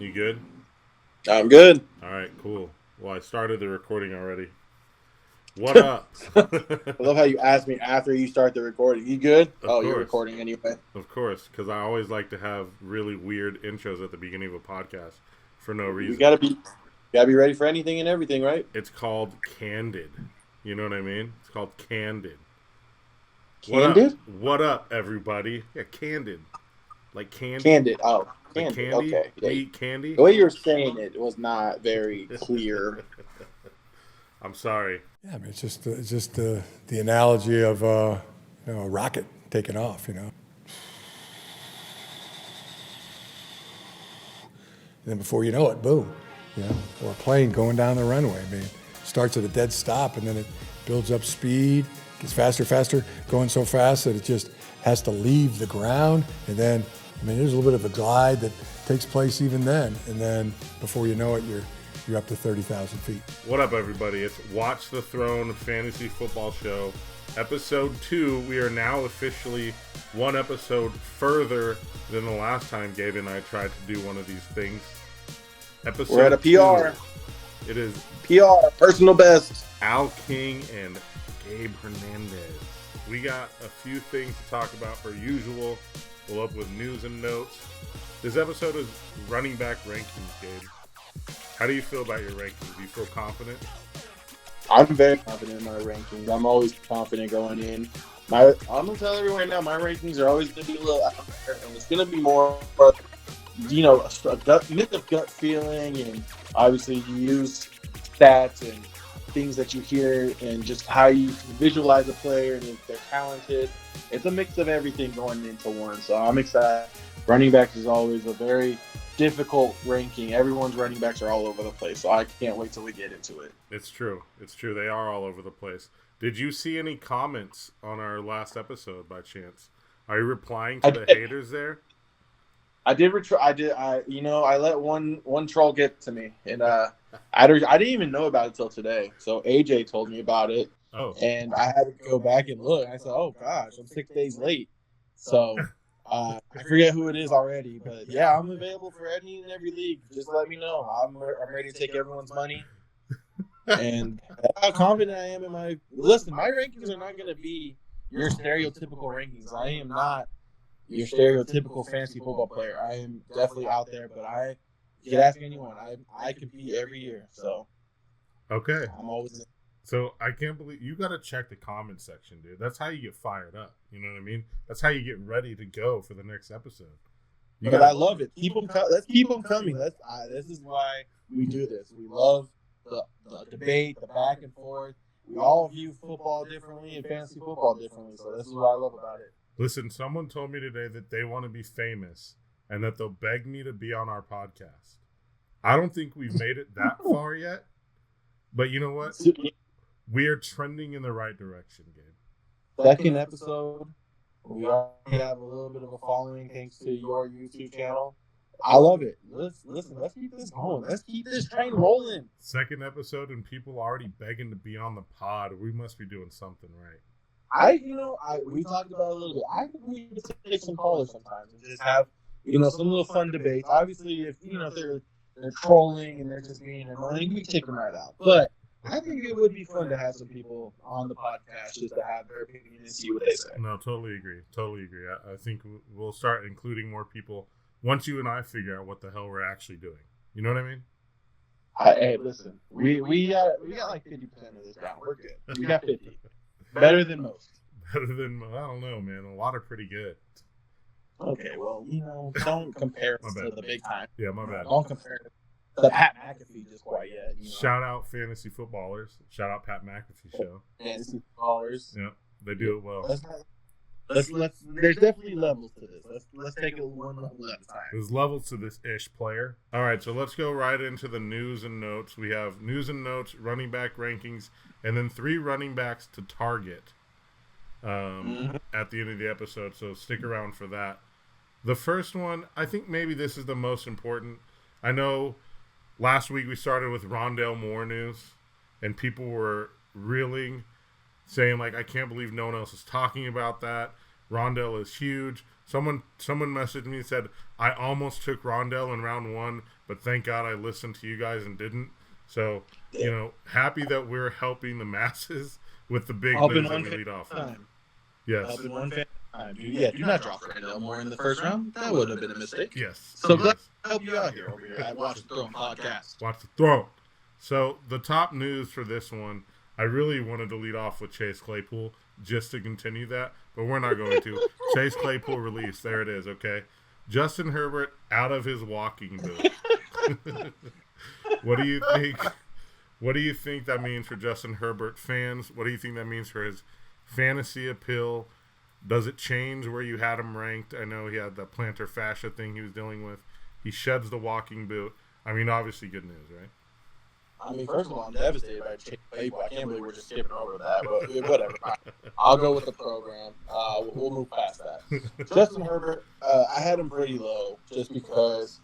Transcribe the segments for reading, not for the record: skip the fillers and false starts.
You good? I'm good. All right, cool. Well, I started the recording already. What up? I love how you asked me after you start the recording. You good? Of Oh, you're course. recording anyway. Of course, because I always like to have really weird intros at the beginning of a podcast for no reason. You gotta be ready for anything and everything, right? It's called Candid. You know what I mean? It's called Candid. Candid? What up, everybody? Yeah, Candid. Like candy? Candid. Oh, Like Candid. candy? Okay. We eat candy? The way you were saying it was not very clear. I'm sorry. Yeah, I mean, it's just the analogy of a rocket taking off, And then before you know it, boom, or a plane going down the runway. I mean, it starts at a dead stop and then it builds up speed, gets faster, going so fast that it just has to leave the ground. And then, there's a little bit of a glide that takes place even then. And then before you know it, you're up to 30,000 feet. What up, everybody? It's Watch the Throne Fantasy Football Show, Episode 2. We are now officially one episode further than the last time Gabe and I tried to do one of these things. We're at a PR. 2. It is PR, personal best. Al King and Gabe Hernandez. We got a few things to talk about per usual. We'll up with news and notes. This episode is running back rankings, Gabe. How do you feel about your rankings? Do you feel confident? I'm very confident in my rankings. I'm always confident going in. I'm gonna tell everyone right now, my rankings are always gonna be a little out there, and it's gonna be more, a myth of gut feeling, and obviously you use stats and things that you hear, and just how you visualize a player and if they're talented. It's a mix of everything going into one. So I'm excited. Running backs is always a very difficult ranking. Everyone's running backs are all over the place, so I can't wait till we get into it. It's true. They are all over the place. Did you see any comments on our last episode by chance? Are you replying to the haters there? I did. I let one troll get to me, and I didn't even know about it till today. So AJ told me about it. Oh. And I had to go back and look. I said, "Oh gosh, I'm 6 days late." So I forget who it is already, but yeah, I'm available for any and every league. Just let me know. I'm ready to take everyone's money. And how confident I am in my listen. My rankings are not going to be your stereotypical rankings. I am not your stereotypical fantasy football player. I am definitely out there, but you can ask anyone. I compete every year, so okay. I'm always. So I can't believe you got to check the comment section, dude. That's how you get fired up. You know what I mean? That's how you get ready to go for the next episode. I love it. Let's keep them coming. This is why we do this. We love the debate, the back and forth. We all view football differently and fantasy football differently. So this is what I love about it. Listen, someone told me today that they want to be famous and that they'll beg me to be on our podcast. I don't think we've made it that far yet. But you know what? We are trending in the right direction, Gabe. Second episode, we already have a little bit of a following thanks to your YouTube channel. I love it. Let's keep this going. Let's keep this train rolling. Second episode and people already begging to be on the pod. We must be doing something right. We talked about it a little bit. I think we need to take some callers sometimes and just have, some little fun debates. Obviously, if they're trolling and they're just being annoying, we kick them right out. But I think it would be fun to have some people on the podcast just to have their opinion and see what they say. No, totally agree. I think we'll start including more people once you and I figure out what the hell we're actually doing. You know what I mean? Hey, listen, we got like 50% of this down. We're good. We got 50. Better than most. I don't know, man. A lot are pretty good. Okay, well, don't compare us to the big time. Yeah, my bad. Don't compare it to Pat McAfee just quite yet. Shout out fantasy footballers. Shout out Pat McAfee show. Fantasy footballers. Yeah, they do it well. Let's. There's definitely levels to this. Let's take it one level at a time. There's levels to this player. All right, so let's go right into the news and notes. We have news and notes, running back rankings, and then 3 running backs to target at the end of the episode. So stick around for that. The first one, I think maybe this is the most important. I know last week we started with Rondale Moore news, and people were reeling, saying, I can't believe no one else is talking about that. Rondell is huge. Someone messaged me and said, I almost took Rondell in round 1, but thank God I listened to you guys and didn't. So, happy that we're helping the masses with the big news that we lead off with. Yes. Helping one fan at a time. Do not drop Rondell Moore in the first round. That would have been a mistake. Yes. So glad to help you out here over here at Watch the Throne podcast. Watch the Throne. So the top news for this one, I really wanted to lead off with Chase Claypool just to continue that, but we're not going to. Chase Claypool release. There it is, okay? Justin Herbert out of his walking boot. What do you think? What do you think that means for Justin Herbert fans? What do you think that means for his fantasy appeal? Does it change where you had him ranked? I know he had the plantar fascia thing he was dealing with. He sheds the walking boot. I mean, obviously good news, right? I mean, first of all, I'm devastated by Chase Claypool. I can't believe we're just skipping over that, but whatever. I'll go with the program. We'll move past that. Justin Herbert, I had him pretty low just because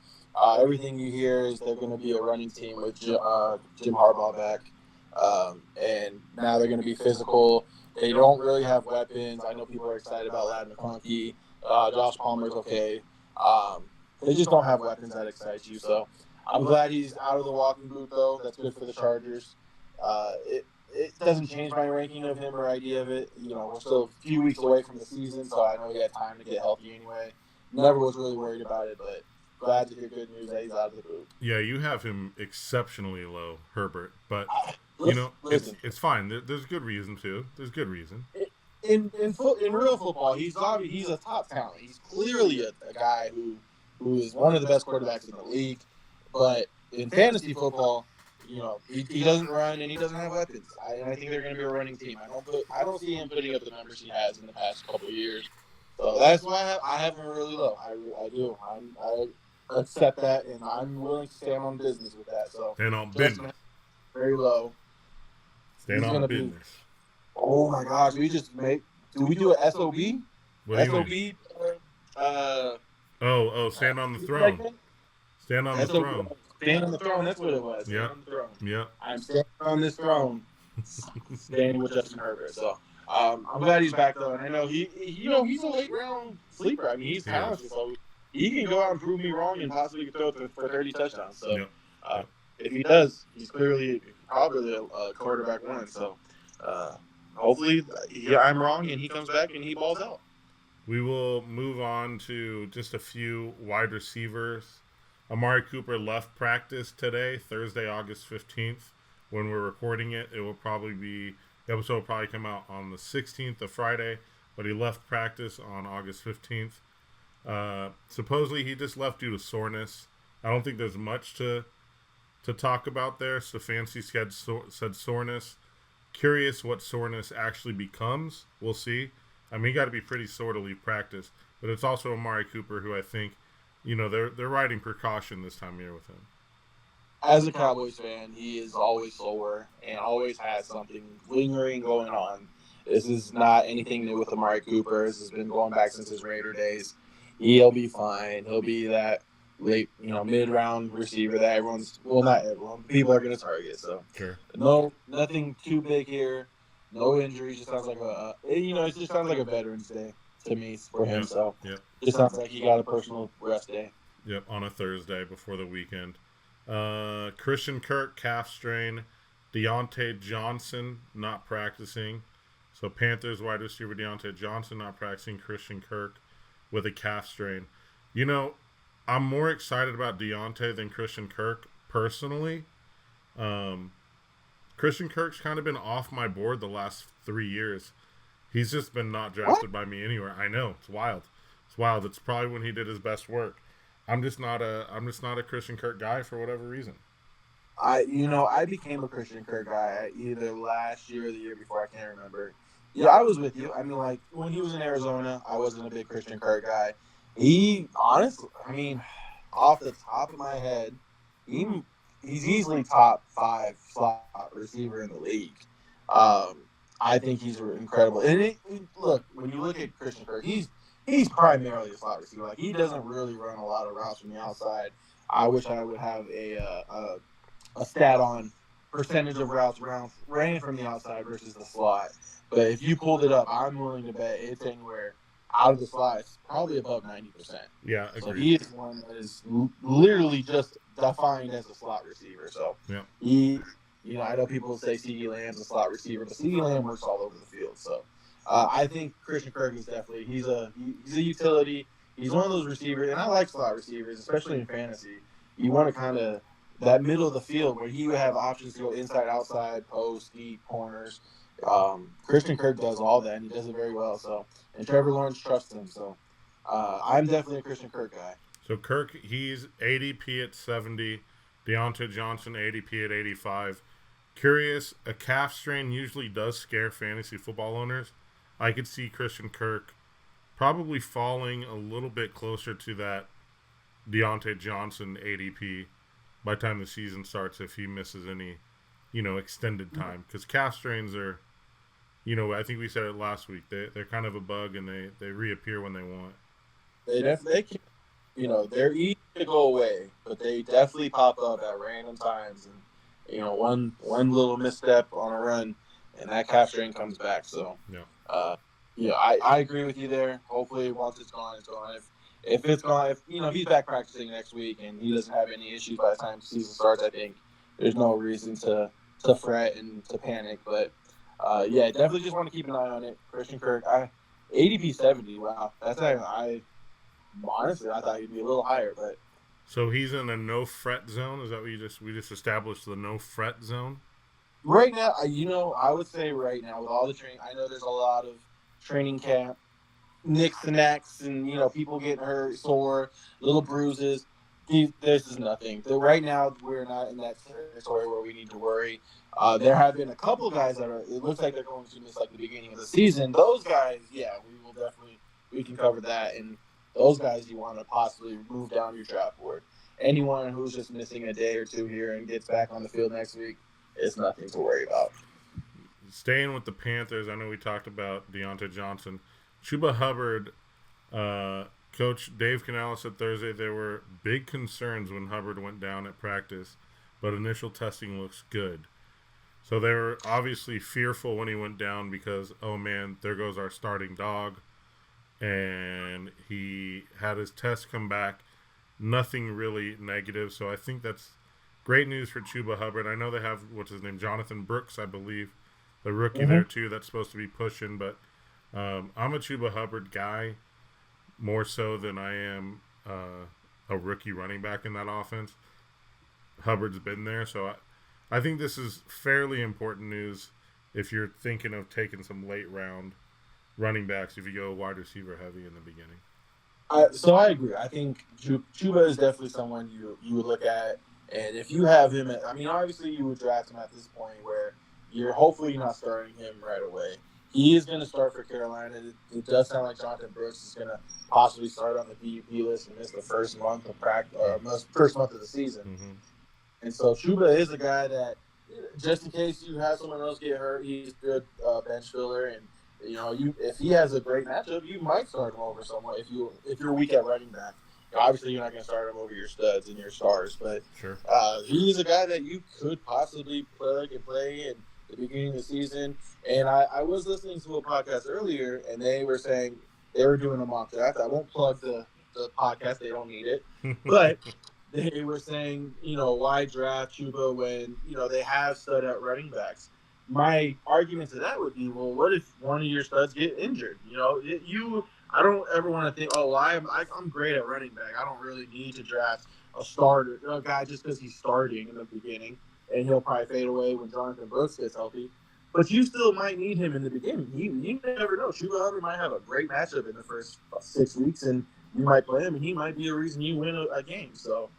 everything you hear is they're going to be a running team with Jim Harbaugh back, and now they're going to be physical. They don't really have weapons. I know people are excited about Ladd McConkey. Josh Palmer's okay. They just don't have weapons that excite you, so I'm glad he's out of the walking boot, though. That's good for the Chargers. It doesn't change my ranking of him or idea of it. We're still a few weeks away from the season, so I know he had time to get healthy anyway. Never was really worried about it, but glad to hear good news that he's out of the boot. Yeah, you have him exceptionally low, Herbert, but it's fine. There's good reason too. There's good reason. In real football, he's a top talent. He's clearly a guy who is one of the best quarterbacks in the league. But in fantasy football, he doesn't run and he doesn't have weapons. I think they're going to be a running team. I don't see him putting up the numbers he has in the past couple of years. So that's why I have him really low. I do. I accept that, and I'm willing to stand on business with that. So stand on business. Very low. Stand on business. Oh my gosh! Do we do an SOB? What do you mean? Stand on the throne. Stand on the throne. Stand on the throne. That's what it was. Yeah. Yeah. I'm standing on this throne, standing with Justin Herbert. So I'm glad he's back though, and I know he's a late round sleeper. I mean, he's talented, so he can go out and prove me wrong and possibly throw for 30 touchdowns. So if he does, he's probably a quarterback one. So hopefully, I'm wrong and he comes back and he balls out. We will move on to just a few wide receivers. Amari Cooper left practice today, Thursday, August 15th. When we're recording it, the episode will probably come out on the 16th of Friday, but he left practice on August 15th. Supposedly he just left due to soreness. I don't think there's much to talk about there. Stefanski said soreness. Curious what soreness actually becomes. We'll see. I mean, you got to be pretty sore to leave practice, but it's also Amari Cooper who I think, they're riding precaution this time of year with him. As a Cowboys fan, he is always sore and always has something lingering going on. This is not anything new with Amari Cooper. This has been going back since his Raider days. He'll be fine. He'll be that late, mid-round receiver that not everyone, people are going to target. So, sure. No, nothing too big here. No injuries. Just sounds like it just sounds like a Veterans Day to me for him. So, it sounds like he got a personal rest day. Yep, on a Thursday before the weekend. Christian Kirk, calf strain. Deontay Johnson not practicing. So Panthers wide receiver Deontay Johnson not practicing. Christian Kirk with a calf strain. I'm more excited about Deontay than Christian Kirk personally. Christian Kirk's kind of been off my board the last 3 years. He's just been not drafted by me anywhere. I know, it's wild. It's probably when he did his best work. I'm just not a Christian Kirk guy for whatever reason. I became a Christian Kirk guy either last year or the year before. I can't remember. Yeah, I was with you. I mean, like when he was in Arizona, I wasn't a big Christian Kirk guy. He honestly, off the top of my head, he's easily top 5 slot receiver in the league. I think he's incredible. And look, when you look at Christian Kirk, he's primarily a slot receiver. Like he doesn't really run a lot of routes from the outside. I wish I would have a stat on percentage of routes ran from the outside versus the slot. But if you pulled it up, I'm willing to bet it's anywhere out of the slot is probably above 90%. Yeah, so agreed. he is one that is literally just defined as a slot receiver. So Yeah. I know people say CeeDee Lamb's a slot receiver, but CeeDee Lamb works all over the field. So I think Christian Kirk is definitely he's a utility. He's one of those receivers, and I like slot receivers, especially in fantasy. You want to kind of that middle of the field where he would have options to go inside, outside, post, deep, corners. Christian Kirk does all that, and he does it very well. So, and Trevor Lawrence trusts him. So, I'm definitely a Christian Kirk guy. So Kirk, he's ADP at 70. Deontay Johnson, ADP at 85. Curious, a calf strain usually does scare fantasy football owners. I could see Christian Kirk probably falling a little bit closer to that Deontay Johnson ADP by the time the season starts if he misses any, extended time. Because calf strains are, I think we said it last week. They're kind of a bug, and they reappear when they want. They definitely can. They're easy to go away, but they definitely pop up at random times. And, one little misstep on a run, and that calf strain comes back. So, I agree with you there. Hopefully, once it's gone, it's gone. If it's gone, if he's back practicing next week and he doesn't have any issues by the time the season starts, I think there's no reason to fret and to panic. But definitely just want to keep an eye on it. Christian Kirk, ADP 70. Wow, that's honestly I thought he'd be a little higher, but. So he's in a no fret zone. Is that what we just established the no fret zone? Right now, I would say right now with all the training, I know there's a lot of training camp nicks and knacks, and people getting hurt, sore, little bruises. This is nothing. Right now, we're not in that territory where we need to worry. There have been a couple guys that it looks like they're going to miss like the beginning of the season. Those guys, we can cover that. And those guys you want to possibly move down your draft board. Anyone who's just missing a day or two here and gets back on the field next week, it's nothing to worry about. Staying with the Panthers, I know we talked about Deontay Johnson. Chubba Hubbard, Coach Dave Canales said Thursday there were big concerns when Hubbard went down at practice, but initial testing looks good. So they were obviously fearful when he went down because, oh man, there goes our starting dog. And he had his test come back, nothing really negative. So I think that's great news for Chubba Hubbard. I know they have, what's his name, Jonathan Brooks, I believe, the rookie there too, that's supposed to be pushing. But I'm a Chubba Hubbard guy more so than I am a rookie running back in that offense. Hubbard's been there, so I think this is fairly important news if you're thinking of taking some late round running backs if you go wide receiver heavy in the beginning. So I agree. I think Chubba is definitely someone you would look at, and if you have him, obviously you would draft him at this point where you're hopefully not starting him right away. He is going to start for Carolina. It does sound like Jonathan Brooks is going to possibly start on the PUP list and miss the first month of practice, first month of the season. Mm-hmm. And so Chubba is a guy that, just in case you have someone else get hurt, he's a good bench filler. And if he has a great matchup, you might start him over someone if you're weak at running back. Obviously, you're not going to start him over your studs and your stars, but sure. He's a guy that you could possibly plug and play in the beginning of the season. And I was listening to a podcast earlier, and they were saying they were doing a mock draft. I won't plug the podcast; they don't need it, but they were saying, why draft Chubba when they have stud at running backs? My argument to that would be, well, what if one of your studs get injured? I don't ever want to think, I'm great at running back. I don't really need to draft a guy just because he's starting in the beginning, and he'll probably fade away when Jonathan Brooks gets healthy. But you still might need him in the beginning. You never know. Chubba Hubbard might have a great matchup in the first 6 weeks, and you might play him, and he might be a reason you win a game. So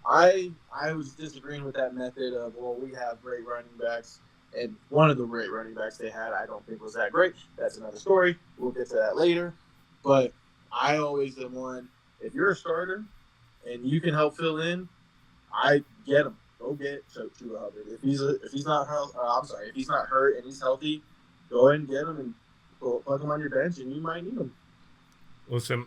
I was disagreeing with that method of, well, we have great running backs. And one of the great running backs they had, I don't think was that great. That's another story. We'll get to that later. But I always am one, if you're a starter and you can help fill in, I get him. Go get Chubba Hubbard. If he's not hurt and he's healthy, go ahead and get him and plug him on your bench, and you might need him. Listen,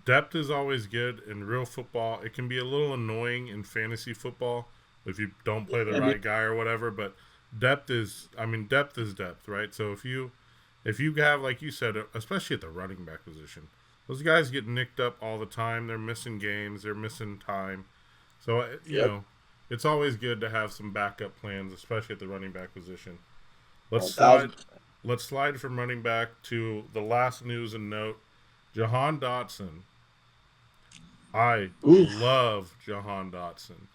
depth is always good in real football. It can be a little annoying in fantasy football if you don't play the right guy or whatever, but depth is depth, right? So if you have, like you said, especially at the running back position, Those guys get nicked up all the time. They're missing games. They're missing time. So, you know, it's always good to have some backup plans, especially at the running back position. Let's slide from running back to the last news and note. Jahan Dotson. I love Jahan Dotson.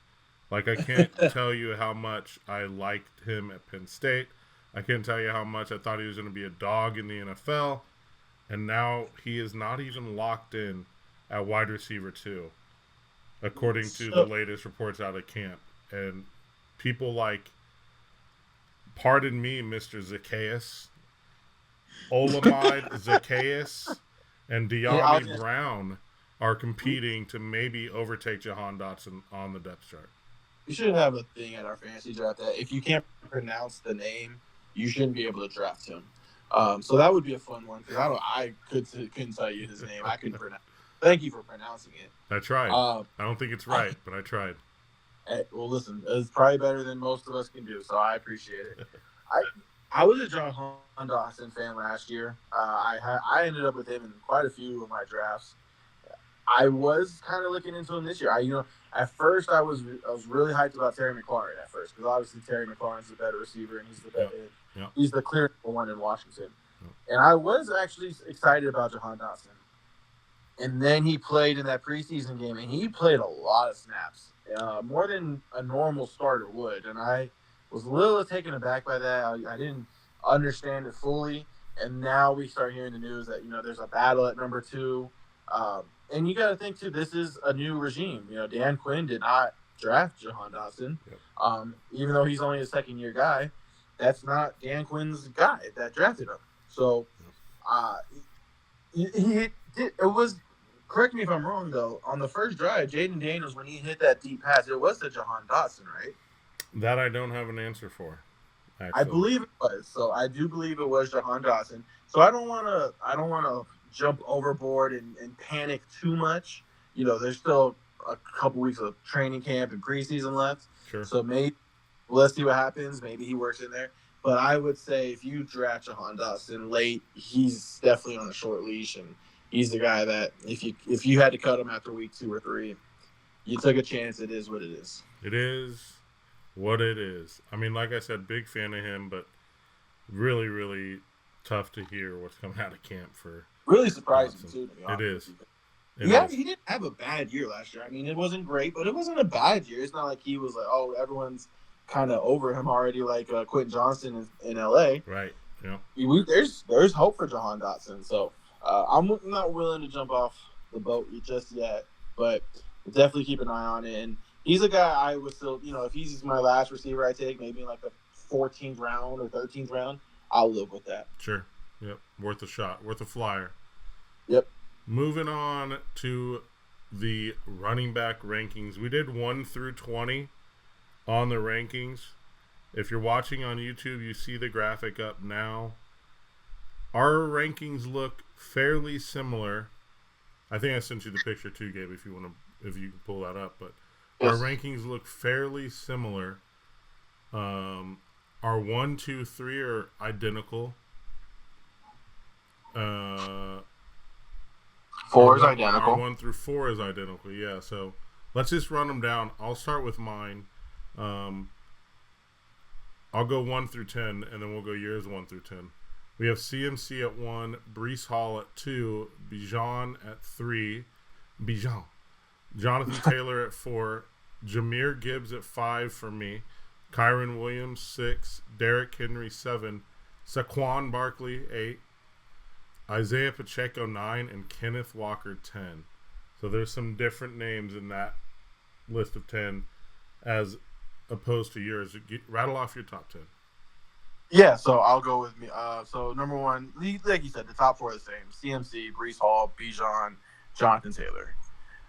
Like, I can't tell you how much I liked him at Penn State. I can't tell you how much I thought he was going to be a dog in the NFL. And now he is not even locked in at wide receiver 2, according to the latest reports out of camp. And people like, pardon me, Mr. Zacchaeus, Olamide Zacchaeus, and De'Ami Brown are competing to maybe overtake Jahan Dotson on the depth chart. We should have a thing at our fantasy draft that if you can't pronounce the name, you shouldn't be able to draft him. So that would be a fun one because I couldn't tell you his name. I couldn't pronounce. Thank you for pronouncing it. I tried. I don't think it's right, but I tried. Well, listen, it's probably better than most of us can do, so I appreciate it. I was a Jahan Dotson fan last year. I ended up with him in quite a few of my drafts. I was kind of looking into him this year. At first I was really hyped about Terry McLaurin at first because obviously Terry McLaurin's the better receiver and he's the better. Yep. He's the clear one in Washington. Yep. And I was actually excited about Jahan Dotson. And then he played in that preseason game, and he played a lot of snaps, more than a normal starter would. And I was a little taken aback by that. I didn't understand it fully. And now we start hearing the news that, there's a battle at number 2. And you got to think, too, this is a new regime. Dan Quinn did not draft Jahan Dotson, even though he's only a second-year guy. That's not Dan Quinn's guy that drafted him. So it was, correct me if I'm wrong, though, on the first drive, Jaden Daniels, when he hit that deep pass, it was to Jahan Dotson, right? That I don't have an answer for, actually. I believe it was. So I do believe it was Jahan Dotson. So I don't want to jump overboard and panic too much. There's still a couple weeks of training camp and preseason left. Sure. So maybe let's see what happens. Maybe he works in there. But I would say if you draft Jahan Dotson late, he's definitely on a short leash, and he's the guy that if you had to cut him after week 2 or 3, you took a chance. It is what it is. It is what it is. I mean, like I said, big fan of him, but really, really tough to hear what's coming out of camp for. Really surprising, too, to be honest. It is. He didn't have a bad year last year. I mean, it wasn't great, but it wasn't a bad year. It's not like he was like, oh, everyone's kind of over him already, like Quentin Johnston in L.A. Right, yeah. There's hope for Jahan Dotson. So I'm not willing to jump off the boat just yet, but definitely keep an eye on it. And he's a guy I would still, if he's my last receiver I take, maybe in like the 14th round or 13th round, I'll live with that. Sure. Yep. Worth a shot. Worth a flyer. Yep. Moving on to the running back rankings. We did 1 through 20 on the rankings. If you're watching on YouTube, you see the graphic up now. Our rankings look fairly similar. I think I sent you the picture too, Gabe, if you can pull that up. But yes. Our rankings look fairly similar. Our 1, 2, 3 are identical. 4 is identical. Our 1 through 4 is identical, yeah. So let's just run them down. I'll start with mine. I'll go 1 through 10, and then we'll go yours 1 through 10. We have CMC at 1, Breece Hall at 2, Bijan at 3, Jonathan Taylor at 4, Jahmyr Gibbs at 5 for me, Kyren Williams 6, Derrick Henry 7, Saquon Barkley 8, Isaiah Pacheco 9, and Kenneth Walker 10. So there's some different names in that list of 10 as opposed to yours. Rattle off your top 10. Yeah, so I'll go with me. So number 1, like you said, the top 4 are the same. CMC, Breece Hall, Bijan, Jonathan Taylor.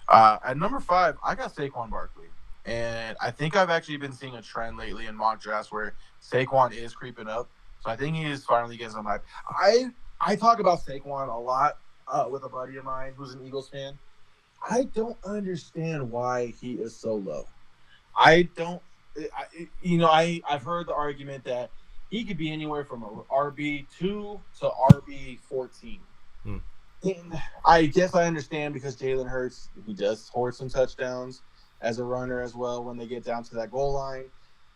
At number 5, I got Saquon Barkley. And I think I've actually been seeing a trend lately in mock drafts where Saquon is creeping up. So I think he is finally getting some hype. I talk about Saquon a lot with a buddy of mine who's an Eagles fan. I don't understand why he is so low. I've heard the argument that he could be anywhere from a RB2 to RB14. And I guess I understand because Jalen Hurts, he does score some touchdowns as a runner as well when they get down to that goal line.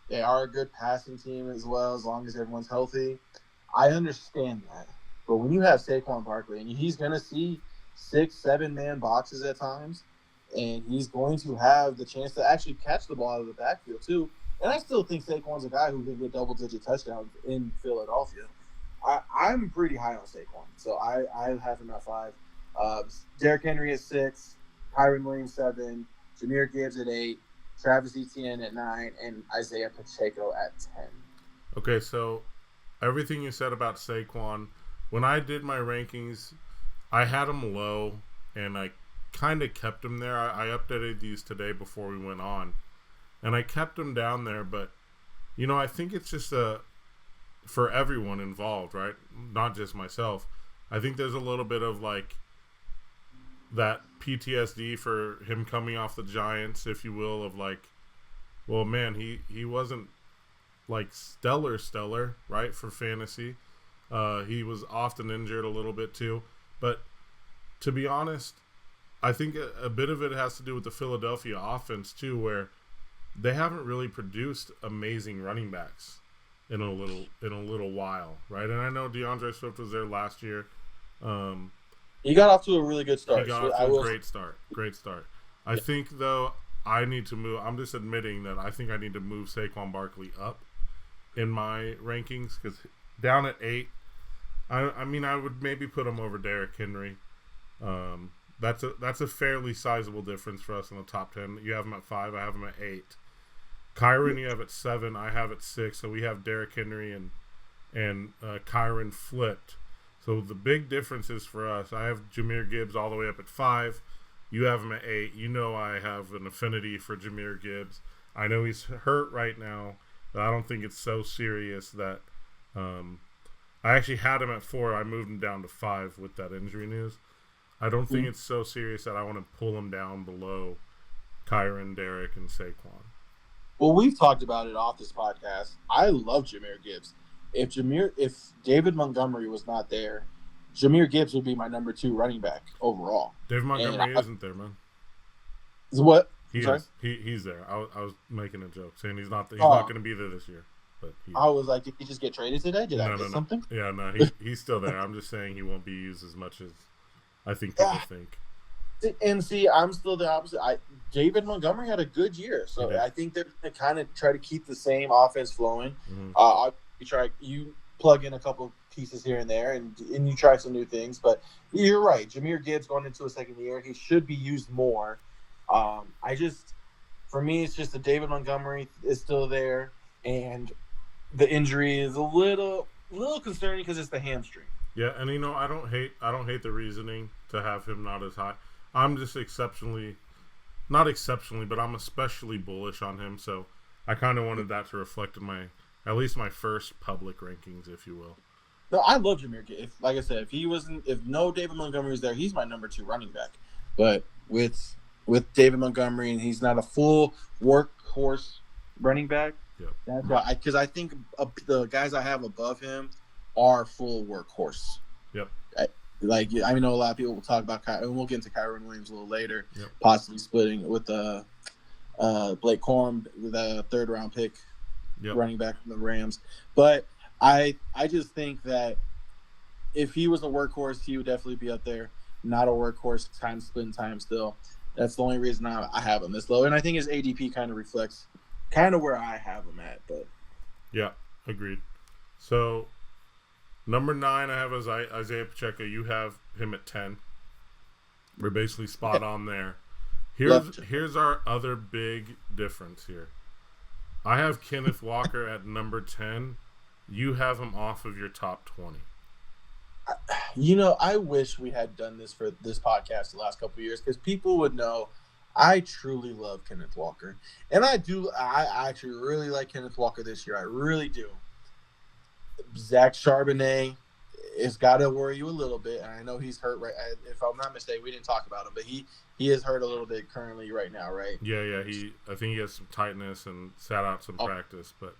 They are a good passing team as well, as long as everyone's healthy. I understand that. But when you have Saquon Barkley, and he's going to see 6-7 man boxes at times, and he's going to have the chance to actually catch the ball out of the backfield too. And I still think Saquon's a guy who can get double-digit touchdowns in Philadelphia. I'm pretty high on Saquon, so I have him at 5. Derrick Henry at 6, Kyren Williams 7, Zamir Gibbs at 8, Travis Etienne at 9, and Isaiah Pacheco at 10. Okay, so everything you said about Saquon, when I did my rankings, I had him low, and I kind of kept him there. I updated these today before we went on, and I kept him down there, but, I think it's just for everyone involved, right? Not just myself. I think there's a little bit of that PTSD for him coming off the Giants, if you will, of well, man, he wasn't stellar, right, for fantasy. He was often injured a little bit too. But to be honest, I think a bit of it has to do with the Philadelphia offense too, where they haven't really produced amazing running backs in a little while, right? And I know DeAndre Swift was there last year. He got off to a really good start. He got off to a great start. I think, though, I need to move. I'm just admitting that I think I need to move Saquon Barkley up in my rankings, because down at 8, I mean, I would maybe put him over Derrick Henry. That's a fairly sizable difference for us in the top 10. You have him at 5. I have him at 8. Kyren, you have at 7. I have at 6. So we have Derrick Henry and Kyren flipped. So the big difference is for us, I have Zamir Gibbs all the way up at 5. You have him at 8. I have an affinity for Zamir Gibbs. I know he's hurt right now, but I don't think it's so serious that I actually had him at 4. I moved him down to 5 with that injury news. I don't think it's so serious that I want to pull him down below Kyren, Derrick, and Saquon. Well, we've talked about it off this podcast. I love Zamir Gibbs. If David Montgomery was not there, Zamir Gibbs would be my number 2 running back overall. David Montgomery isn't there, man. What? He's there. I was making a joke saying he's not going to be there this year. But I was like, did he just get traded today? Did I miss something? Yeah, no, he's still there. I'm just saying he won't be used as much as I think people think. And see, I'm still the opposite. David Montgomery had a good year, so I think they're going to kind of try to keep the same offense flowing. You plug in a couple pieces here and there, and you try some new things. But you're right. Zamir Gibbs going into a second year, he should be used more. For me, it's just that David Montgomery is still there, and the injury is a little concerning because it's the hamstring. Yeah, and I don't hate the reasoning to have him not as high. I'm just not exceptionally, but I'm especially bullish on him. So I kind of wanted that to reflect in at least my first public rankings, if you will. No, I love Zamir Gibbs. Like I said, if no David Montgomery is there, he's my number 2 running back. But with David Montgomery, and he's not a full workhorse running back. Yep. That's why, because I think the guys I have above him are full workhorse. Yep. I know a lot of people will talk about and we'll get into Kyren Williams a little later, yep, possibly splitting with Blake Corum, the 3rd round pick, yep, running back from the Rams. But I just think that if he was a workhorse, he would definitely be up there. Not a workhorse, splitting time still. That's the only reason I have him this low. And I think his ADP kind of reflects kind of where I have him at. But yeah, agreed. So number 9, I have Isaiah Pacheco. You have him at 10. We're basically spot on there. Here's our other big difference here. I have Kenneth Walker at number 10. You have him off of your top 20. I wish we had done this for this podcast the last couple of years, because people would know I truly love Kenneth Walker. And I actually really like Kenneth Walker this year. I really do. Zach Charbonnet has got to worry you a little bit, and I know he's hurt. Right, if I'm not mistaken, we didn't talk about him, but he is hurt a little bit currently right now, right? Yeah. I think he has some tightness and sat out some practice, but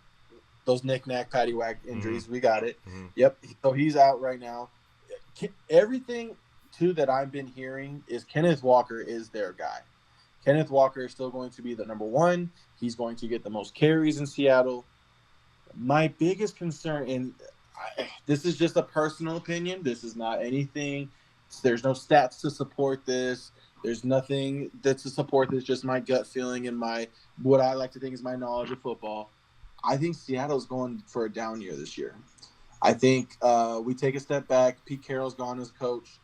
those knick-knack, paddywhack injuries, mm-hmm, we got it. Mm-hmm. Yep. So he's out right now. Everything two that I've been hearing is Kenneth Walker is their guy. Kenneth Walker is still going to be the number one. He's going to get the most carries in Seattle. My biggest concern, and this is just a personal opinion. This is not anything. There's no stats to support this. There's nothing that's to support this. Just my gut feeling and what I like to think is my knowledge of football. I think Seattle's going for a down year this year. I think we take a step back. Pete Carroll's gone as coach.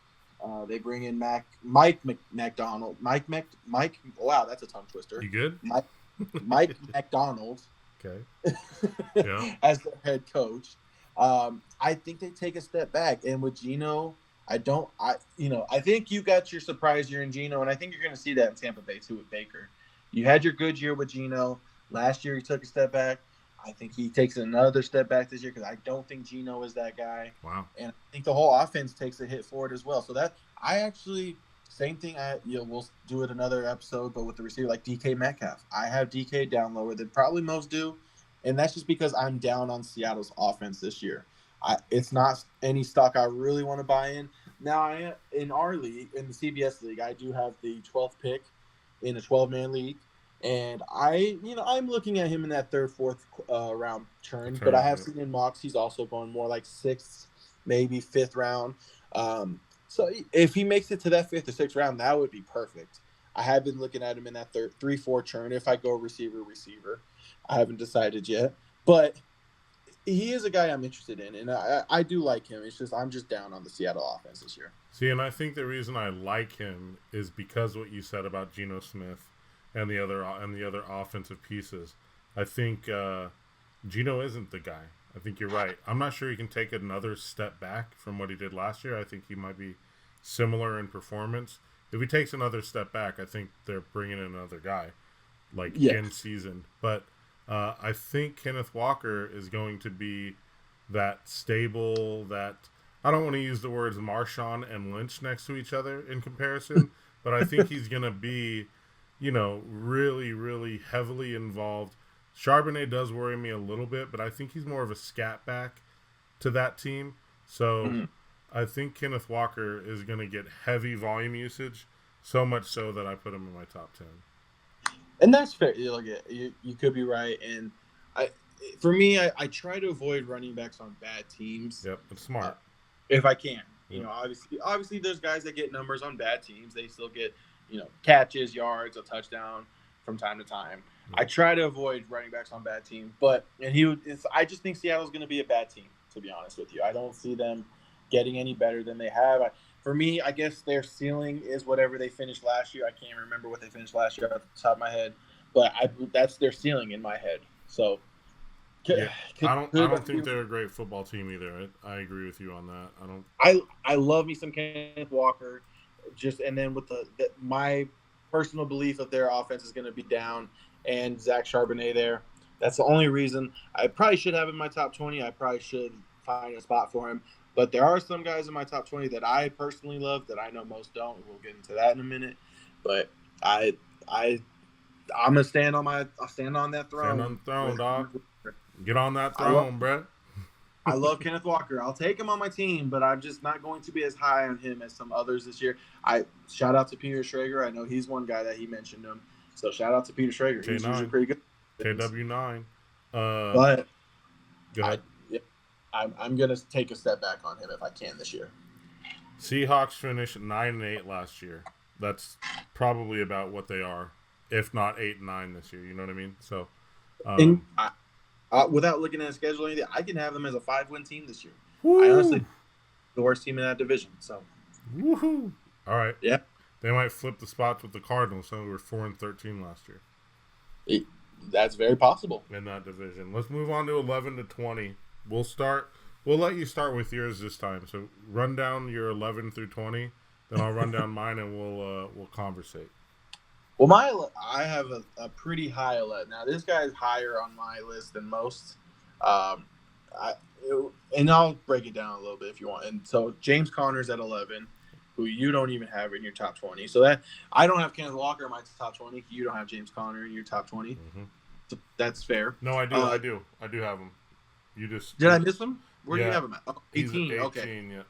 They bring in Mike McDonald. Wow, that's a tongue twister. You good? Mike McDonald. Okay. Yeah. As their head coach. I think they take a step back. And with Geno, I think you got your surprise year in Geno, and I think you're going to see that in Tampa Bay too with Baker. You had your good year with Geno. Last year he took a step back. I think he takes another step back this year because I don't think Geno is that guy. Wow. And I think the whole offense takes a hit for it as well. So that I actually same thing. We'll do it another episode, but with the receiver like DK Metcalf, I have DK down lower than probably most do, and that's just because I'm down on Seattle's offense this year. It's not any stock I really want to buy in. Now in our league, in the CBS league, I do have the 12th pick in a 12-man league. And I'm looking at him in that third, fourth round turn, but I have seen in mocks he's also going more like sixth, maybe fifth round. So if he makes it to that fifth or sixth round, that would be perfect. I have been looking at him in that 3-4 turn. If I go receiver, I haven't decided yet, but he is a guy I'm interested in, and I do like him. It's just I'm just down on the Seattle offense this year. See, and I think the reason I like him is because what you said about Geno Smith. And the other offensive pieces. I think Geno isn't the guy. I think you're right. I'm not sure he can take another step back from what he did last year. I think he might be similar in performance. If he takes another step back, I think they're bringing in another guy, in season. But I think Kenneth Walker is going to be that stable, that I don't want to use the words Marshawn and Lynch next to each other in comparison, but I think he's going to be really, really heavily involved. Charbonnet does worry me a little bit, but I think he's more of a scat back to that team. So I think Kenneth Walker is going to get heavy volume usage, so much so that I put him in my top 10. And that's fair. You could be right. And for me, I try to avoid running backs on bad teams. Yep, it's smart. If I can. Yep. Obviously there's guys that get numbers on bad teams. They still get catches, yards, a touchdown from time to time. I try to avoid running backs on bad teams, I just think Seattle's going to be a bad team, to be honest with you. I don't see them getting any better than they have. For me, I guess their ceiling is whatever they finished last year. I can't remember what they finished last year off the top of my head, but that's their ceiling in my head. So, I don't think they're a great football team either. I agree with you on that. I love me some Kenneth Walker. And then with my personal belief of their offense is going to be down and Zach Charbonnet there. That's the only reason. I probably should have him in my top 20. I probably should find a spot for him. But there are some guys in my top 20 that I personally love that I know most don't. We'll get into that in a minute. But I'm gonna stand on that throne. Stand on the throne, dog. Get on that throne, bro. I love Kenneth Walker. I'll take him on my team, but I'm just not going to be as high on him as some others this year. Shout out to Peter Schrager. I know he's one guy that he mentioned him. So shout out to Peter Schrager. He's usually pretty good. KW9. But go ahead. I'm going to take a step back on him if I can this year. Seahawks finished 9-8 last year. That's probably about what they are, if not 8-9 this year. You know what I mean? So, without looking at a schedule or anything, I can have them as a 5-win team this year. Woo! I honestly, the worst team in that division. So, woohoo! All right. Yeah. They might flip the spots with the Cardinals. So we were 4-13 last year. That's very possible in that division. Let's move on to 11-20. We'll let you start with yours this time. So run down your 11 through 20, then I'll run down mine and we'll conversate. Well, I have a pretty high 11. Now this guy's higher on my list than most. And I'll break it down a little bit if you want. And so James Conner's at 11, who you don't even have in your top 20. So that I don't have Kenneth Walker in my top 20. You don't have James Conner in your top 20. Mm-hmm. So that's fair. No, I do. I do have him. You just did I miss him? Where do yeah. you have him at? Oh, 18. He's at 18, okay. Yeah.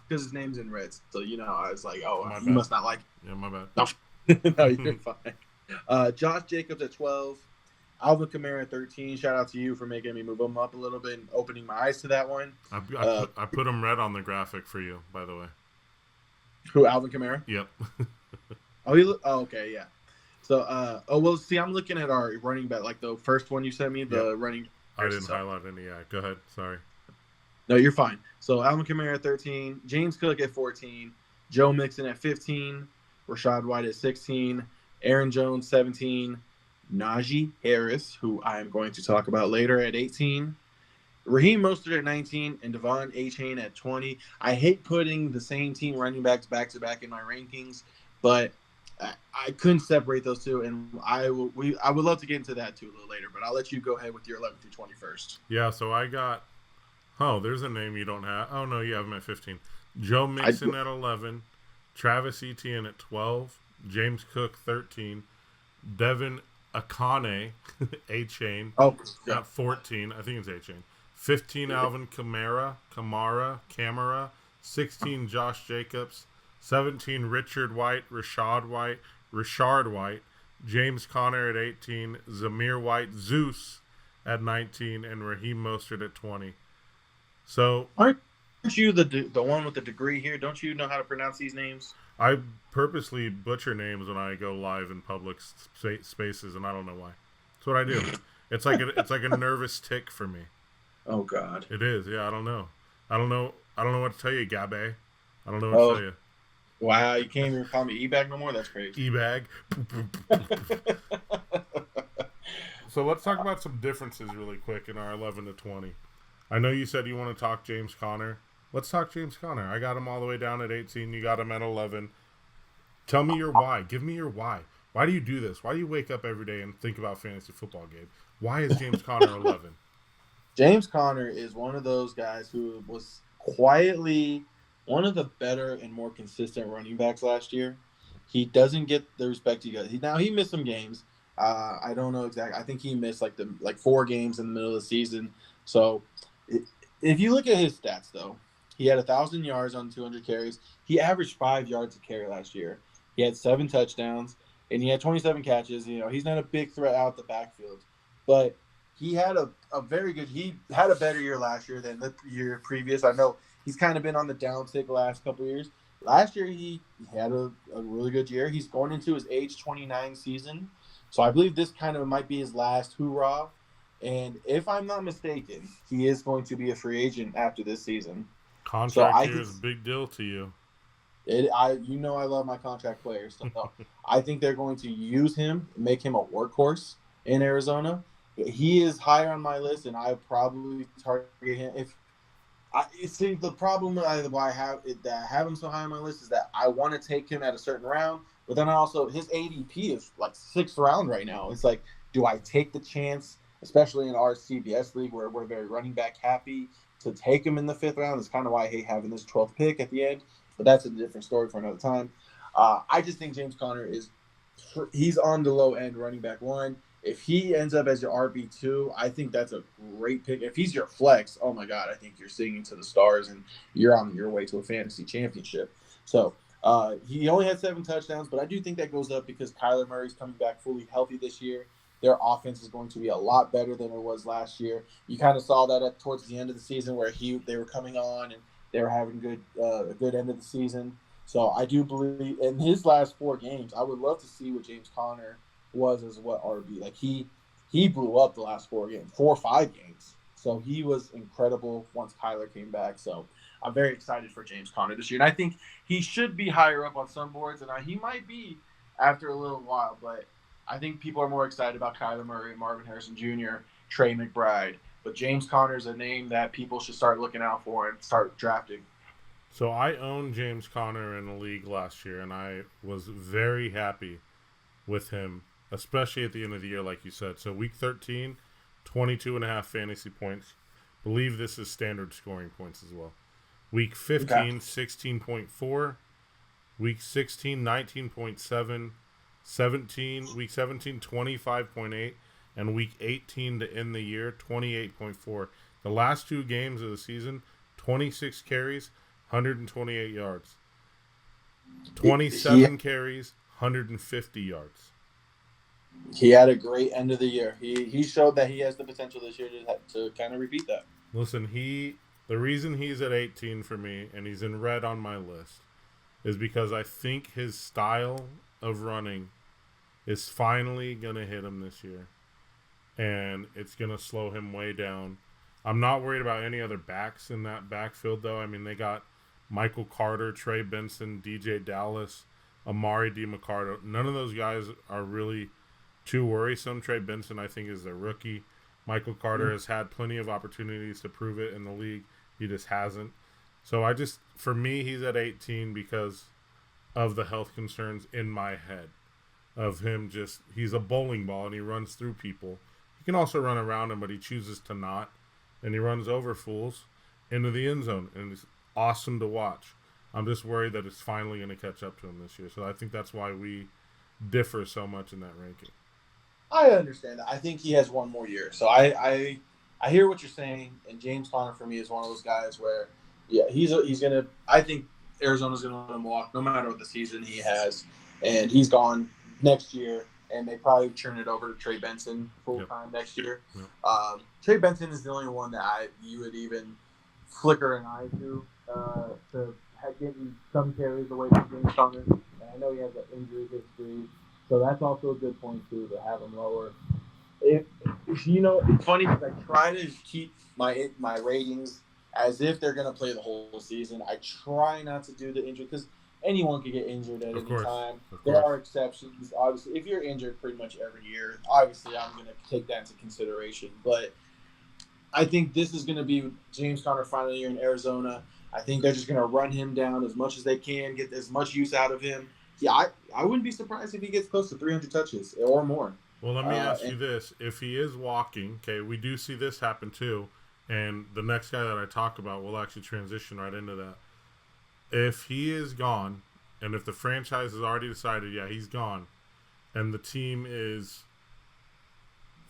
because his name's in red. So, I was like, oh, My you bad. must not like Yeah, my bad. No, you're fine. Josh Jacobs at 12. Alvin Kamara at 13. Shout out to you for making me move him up a little bit and opening my eyes to that one. I put him red on the graphic for you, by the way. Who, Alvin Kamara? Yep. Okay, yeah. So, I'm looking at our running back, like the first one you sent me, the running. I didn't highlight any. Yeah, go ahead. Sorry. No, you're fine. So, Alvin Kamara at 13, James Cook at 14, Joe Mixon at 15, Rashad White at 16, Aaron Jones 17, Najee Harris, who I am going to talk about later, at 18, Raheem Mostert at 19, and Devon Achane at 20. I hate putting the same team running backs back-to-back in my rankings, but I couldn't separate those two, and I would love to get into that too a little later, but I'll let you go ahead with your 11 through 20 first. Yeah, so I got there's a name you don't have. Oh, no, you have him at 15. Joe Mixon at 11, Travis Etienne at 12, James Cook 13, Devin Akane, A-Chain, at 14. I think it's A-Chain. 15, Alvin Kamara, 16, Josh Jacobs, 17, Richard White, Rashard White, James Conner at 18, Zamir White, Zeus at 19, and Raheem Mostert at 20. So, aren't you the one with the degree here? Don't you know how to pronounce these names? I purposely butcher names when I go live in public spaces, and I don't know why. That's what I do. It's like a nervous tick for me. Oh God. It is. Yeah, I don't know what to tell you, Gabe. I don't know what to tell you. Wow, you can't even call me E-Bag no more? That's crazy. E-Bag. So let's talk about some differences really quick in our 11 to 20. I know you said you want to talk James Conner. Let's talk James Conner. I got him all the way down at 18. You got him at 11. Tell me your why. Give me your why. Why do you do this? Why do you wake up every day and think about fantasy football, Gabe? Why is James Conner 11? James Conner is one of those guys who was quietly one of the better and more consistent running backs last year. He doesn't get the respect he got. He missed some games. I don't know exactly. I think he missed like 4 games in the middle of the season. So if you look at his stats, though, he had 1,000 yards on 200 carries. He averaged 5 yards a carry last year. He had 7 touchdowns, and he had 27 catches. He's not a big threat out the backfield, but he had a very good. He had a better year last year than the year previous. I know he's kind of been on the downtick the last couple of years. Last year he had a really good year. He's going into his age 29 season, so I believe this kind of might be his last hoorah. And if I'm not mistaken, he is going to be a free agent after this season. Contract here is a big deal to you. I love my contract players. So I think they're going to use him, make him a workhorse in Arizona. He is higher on my list, and I probably target him. The problem why I have him so high on my list is that I want to take him at a certain round, but then his ADP is like 6th round right now. It's like, do I take the chance, especially in our CBS league where we're very running back happy, to take him in the 5th round? It's kind of why I hate having this 12th pick at the end, but that's a different story for another time. I just think James Conner he's on the low end running back 1. If he ends up as your RB2, I think that's a great pick. If he's your flex, oh my God, I think you're singing to the stars and you're on your way to a fantasy championship. So he only had 7 touchdowns, but I do think that goes up because Kyler Murray's coming back fully healthy this year. Their offense is going to be a lot better than it was last year. You kind of saw that towards the end of the season where they were coming on and they were having a good end of the season. So I do believe in his last 4 games, I would love to see what James Conner was as what RB. Like he blew up the last 4 or 5 games. So he was incredible once Kyler came back. So I'm very excited for James Conner this year. And I think he should be higher up on some boards, and he might be after a little while, but I think people are more excited about Kyler Murray, Marvin Harrison Jr., Trey McBride. But James Conner is a name that people should start looking out for and start drafting. So I owned James Conner in the league last year, and I was very happy with him, especially at the end of the year, like you said. So week 13, 22.5 fantasy points. Believe this is standard scoring points as well. Week 15, 16.4. Week 16, 19.7. Week 17, 25.8. And week 18 to end the year, 28.4. The last 2 games of the season, 26 carries, 128 yards. 27 carries, 150 yards. He had a great end of the year. He showed that he has the potential this year to kind of repeat that. Listen, the reason he's at 18 for me, and he's in red on my list, is because I think his style of running is finally going to hit him this year. And it's going to slow him way down. I'm not worried about any other backs in that backfield, though. I mean, they got Michael Carter, Trey Benson, DJ Dallas, Amari DiMaccardo. None of those guys are really too worrisome. Trey Benson, I think, is a rookie. Michael Carter has had plenty of opportunities to prove it in the league. He just hasn't. So for me, he's at 18 because of the health concerns in my head of him he's a bowling ball and he runs through people. He can also run around them, but he chooses to not. And he runs over fools into the end zone. And it's awesome to watch. I'm just worried that it's finally going to catch up to him this year. So I think that's why we differ so much in that ranking. I understand that. I think he has one more year. So I hear what you're saying. And James Conner for me is one of those guys where, yeah, he's going to – I think Arizona's going to let him walk no matter what the season he has. And he's gone next year. And they probably turn it over to Trey Benson full-time next year. Yep. Trey Benson is the only one that you would even flicker an eye to get some carries away from James Conner. And I know he has an injury history, so that's also a good point, too, to have him lower. It's funny because I try to keep my ratings as if they're going to play the whole season. I try not to do the injury because anyone can get injured at any time. There are exceptions. Obviously, if you're injured pretty much every year, obviously I'm going to take that into consideration. But I think this is going to be James Conner final year in Arizona. I think they're just going to run him down as much as they can, get as much use out of him. Yeah, I wouldn't be surprised if he gets close to 300 touches or more. Well, let me ask you this. If he is walking, okay, we do see this happen too, and the next guy that I talk about will actually transition right into that. If he is gone, and if the franchise has already decided, yeah, he's gone, and the team is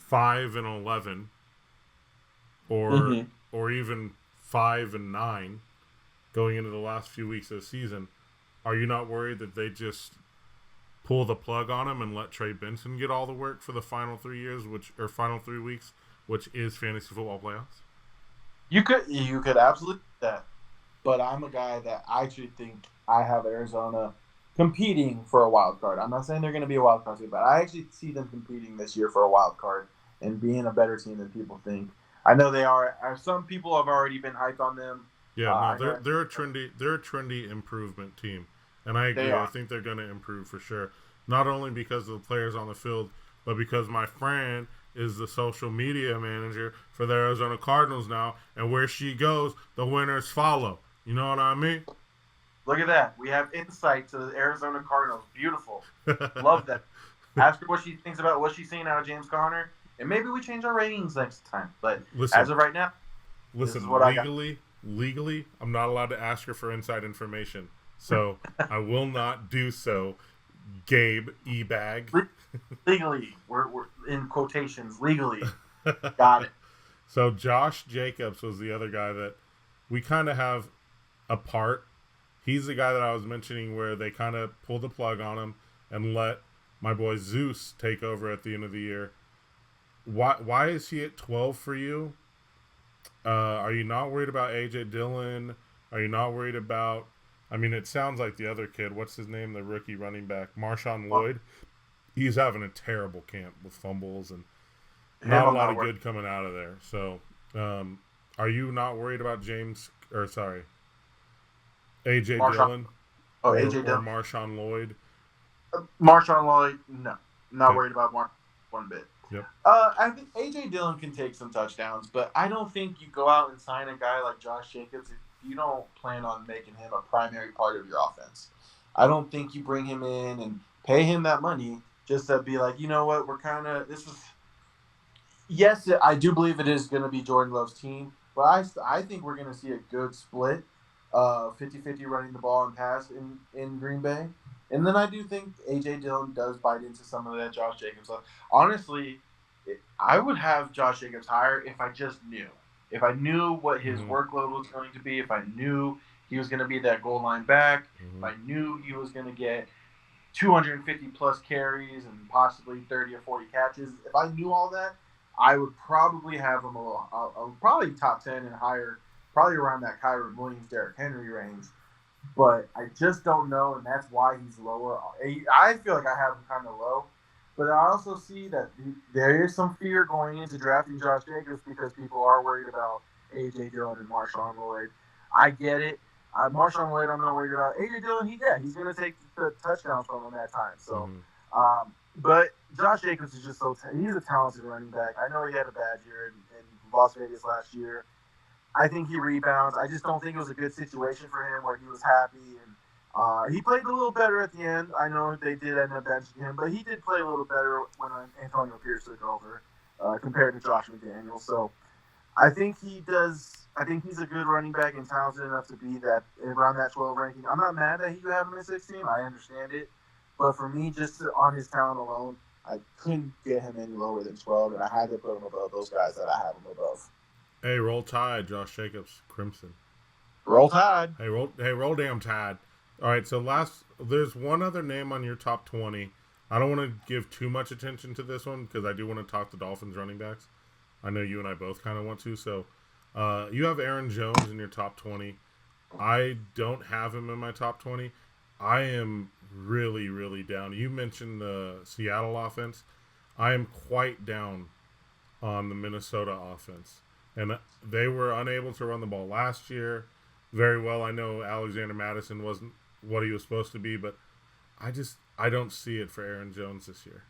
5-11, or even 5-9, going into the last few weeks of the season, are you not worried that they just pull the plug on him and let Trey Benson get all the work for the final 3 weeks, which is fantasy football playoffs? You could absolutely do that. But I'm a guy that I actually think I have Arizona competing for a wild card. I'm not saying they're going to be a wild card team, but I actually see them competing this year for a wild card and being a better team than people think. I know they are. Some people have already been hyped on them. Yeah, they're a trendy improvement team, and I agree. I think they're going to improve for sure. Not only because of the players on the field, but because my friend is the social media manager for the Arizona Cardinals now, and where she goes, the winners follow. You know what I mean? Look at that. We have insight to the Arizona Cardinals. Beautiful. Love that. Ask her what she thinks about what she's seeing out of James Conner, and maybe we change our ratings next time. But as of right now, this is what legally, I'm not allowed to ask her for inside information. So I will not do so. Gabe E-Bag. Legally. We're in quotations. Legally. Got it. So Josh Jacobs was the other guy that we kind of have apart. He's the guy that I was mentioning where they kind of pulled the plug on him and let my boy Zeus take over at the end of the year. Why is he at 12 for you? Are you not worried about A.J. Dillon? Are you not worried about, it sounds like the other kid. What's his name? The rookie running back, Marshawn Lloyd. He's having a terrible camp with fumbles and not a lot of good coming out of there. So, are you not worried about A.J. Dillon? Oh, A.J. Dillon. Or Marshawn Lloyd? Marshawn Lloyd, no. Not worried about one bit. Yep. I think A.J. Dillon can take some touchdowns, but I don't think you go out and sign a guy like Josh Jacobs if you don't plan on making him a primary part of your offense. I don't think you bring him in and pay him that money just to be like, you know what, yes, I do believe it is going to be Jordan Love's team, but I think we're going to see a good split, 50-50 running the ball and pass in Green Bay. And then I do think A.J. Dillon does bite into some of that Josh Jacobs stuff. Honestly, I would have Josh Jacobs higher if I just knew. If I knew what his workload was going to be, if I knew he was going to be that goal line back, Mm-hmm. if I knew he was going to get 250 plus carries and possibly 30 or 40 catches, if I knew all that, I would probably have him probably top 10 and higher, probably around that Kyren Williams, Derrick Henry range. But I just don't know, and that's why he's lower. I feel like I have him kind of low. But I also see that there is some fear going into drafting Josh Jacobs because people are worried about A.J. Dillon and Marshawn Lloyd. I get it. Marshawn Lloyd, I'm not worried about. A.J. Dillon, he's going to take the touchdowns from him that time. So, but Josh Jacobs is just he's a talented running back. I know he had a bad year in Las Vegas last year. I think he rebounds. I just don't think it was a good situation for him where he was happy. And he played a little better at the end. I know they did end up benching him, but he did play a little better when Antonio Pierce took over compared to Josh McDaniels. So I think he does. I think he's a good running back and talented enough to be that around that 12 ranking. I'm not mad that you have him at 16. I understand it. But for me, just on his talent alone, I couldn't get him any lower than 12, and I had to put him above those guys that I have him above. Hey, roll Tide, Josh Jacobs, Crimson. Roll Tide. Hey, roll damn Tide. All right, so there's one other name on your top 20. I don't want to give too much attention to this one because I do want to talk the Dolphins running backs. I know you and I both kind of want to. So you have Aaron Jones in your top 20. I don't have him in my top 20. I am really, really down. You mentioned the Seattle offense. I am quite down on the Minnesota offense. And they were unable to run the ball last year very well. I know Alexander Mattison wasn't what he was supposed to be, but I don't see it for Aaron Jones this year.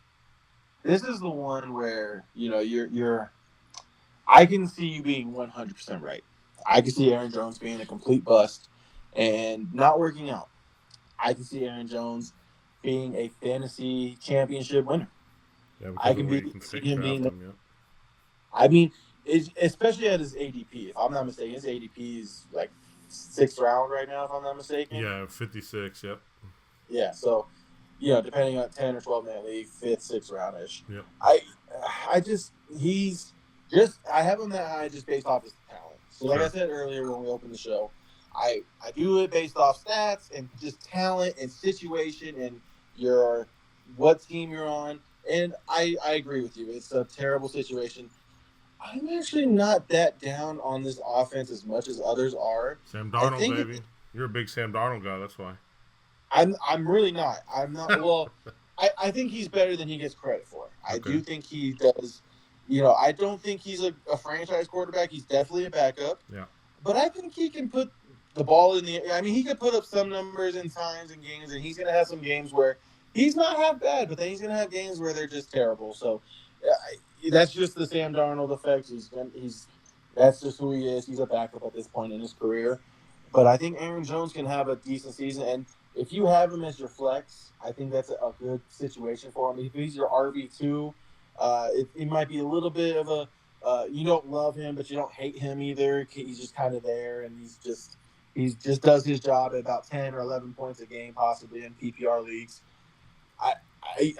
This is the one where, you're I can see you being 100% right. I can see Aaron Jones being a complete bust and not working out. I can see Aaron Jones being a fantasy championship winner. Yeah, I can see him being yeah. I mean, especially at his ADP. If I'm not mistaken, his ADP is like 6th round right now, if I'm not mistaken. Yeah, 56, yep. Yeah, so, depending on 10 or 12-man league, 5th, 6th round-ish. Yep. I have him that high just based off his talent. So like I said earlier when we opened the show, I do it based off stats and just talent and situation and what team you're on. And I agree with you. It's a terrible situation. I'm actually not that down on this offense as much as others are. Sam Darnold, baby. You're a big Sam Darnold guy. That's why. I'm really not. I'm not. Well, I think he's better than he gets credit for. I do think he does. I don't think he's a franchise quarterback. He's definitely a backup. Yeah. But I think he can put the ball in the. I mean, he could put up some numbers in times and games, and he's going to have some games where he's not half bad, but then he's going to have games where they're just terrible. So that's just the Sam Darnold effect. That's just who he is. He's a backup at this point in his career. But I think Aaron Jones can have a decent season, and if you have him as your flex, I think that's a good situation for him. If he's your RB2, it might be a little bit of a you don't love him, but you don't hate him either. He's just kind of there, and he just does his job at about 10 or 11 points a game, possibly in PPR leagues.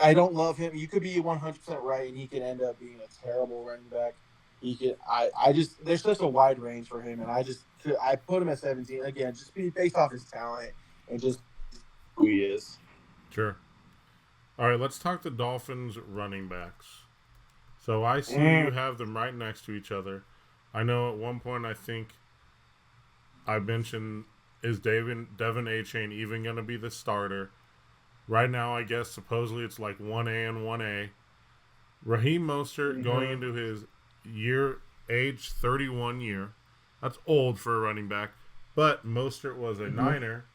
I don't love him. You could be 100% right, and he could end up being a terrible running back. He could. There's such a wide range for him, and I put him at 17 again, just based off his talent and just who he is. Sure. All right, let's talk the Dolphins running backs. So I see you have them right next to each other. I know at one point I think I mentioned, is Devin A-Chain even going to be the starter? Right now, I guess supposedly it's like 1A and 1A. Raheem Mostert going into his age 31 year. That's old for a running back. But Mostert was a Niner,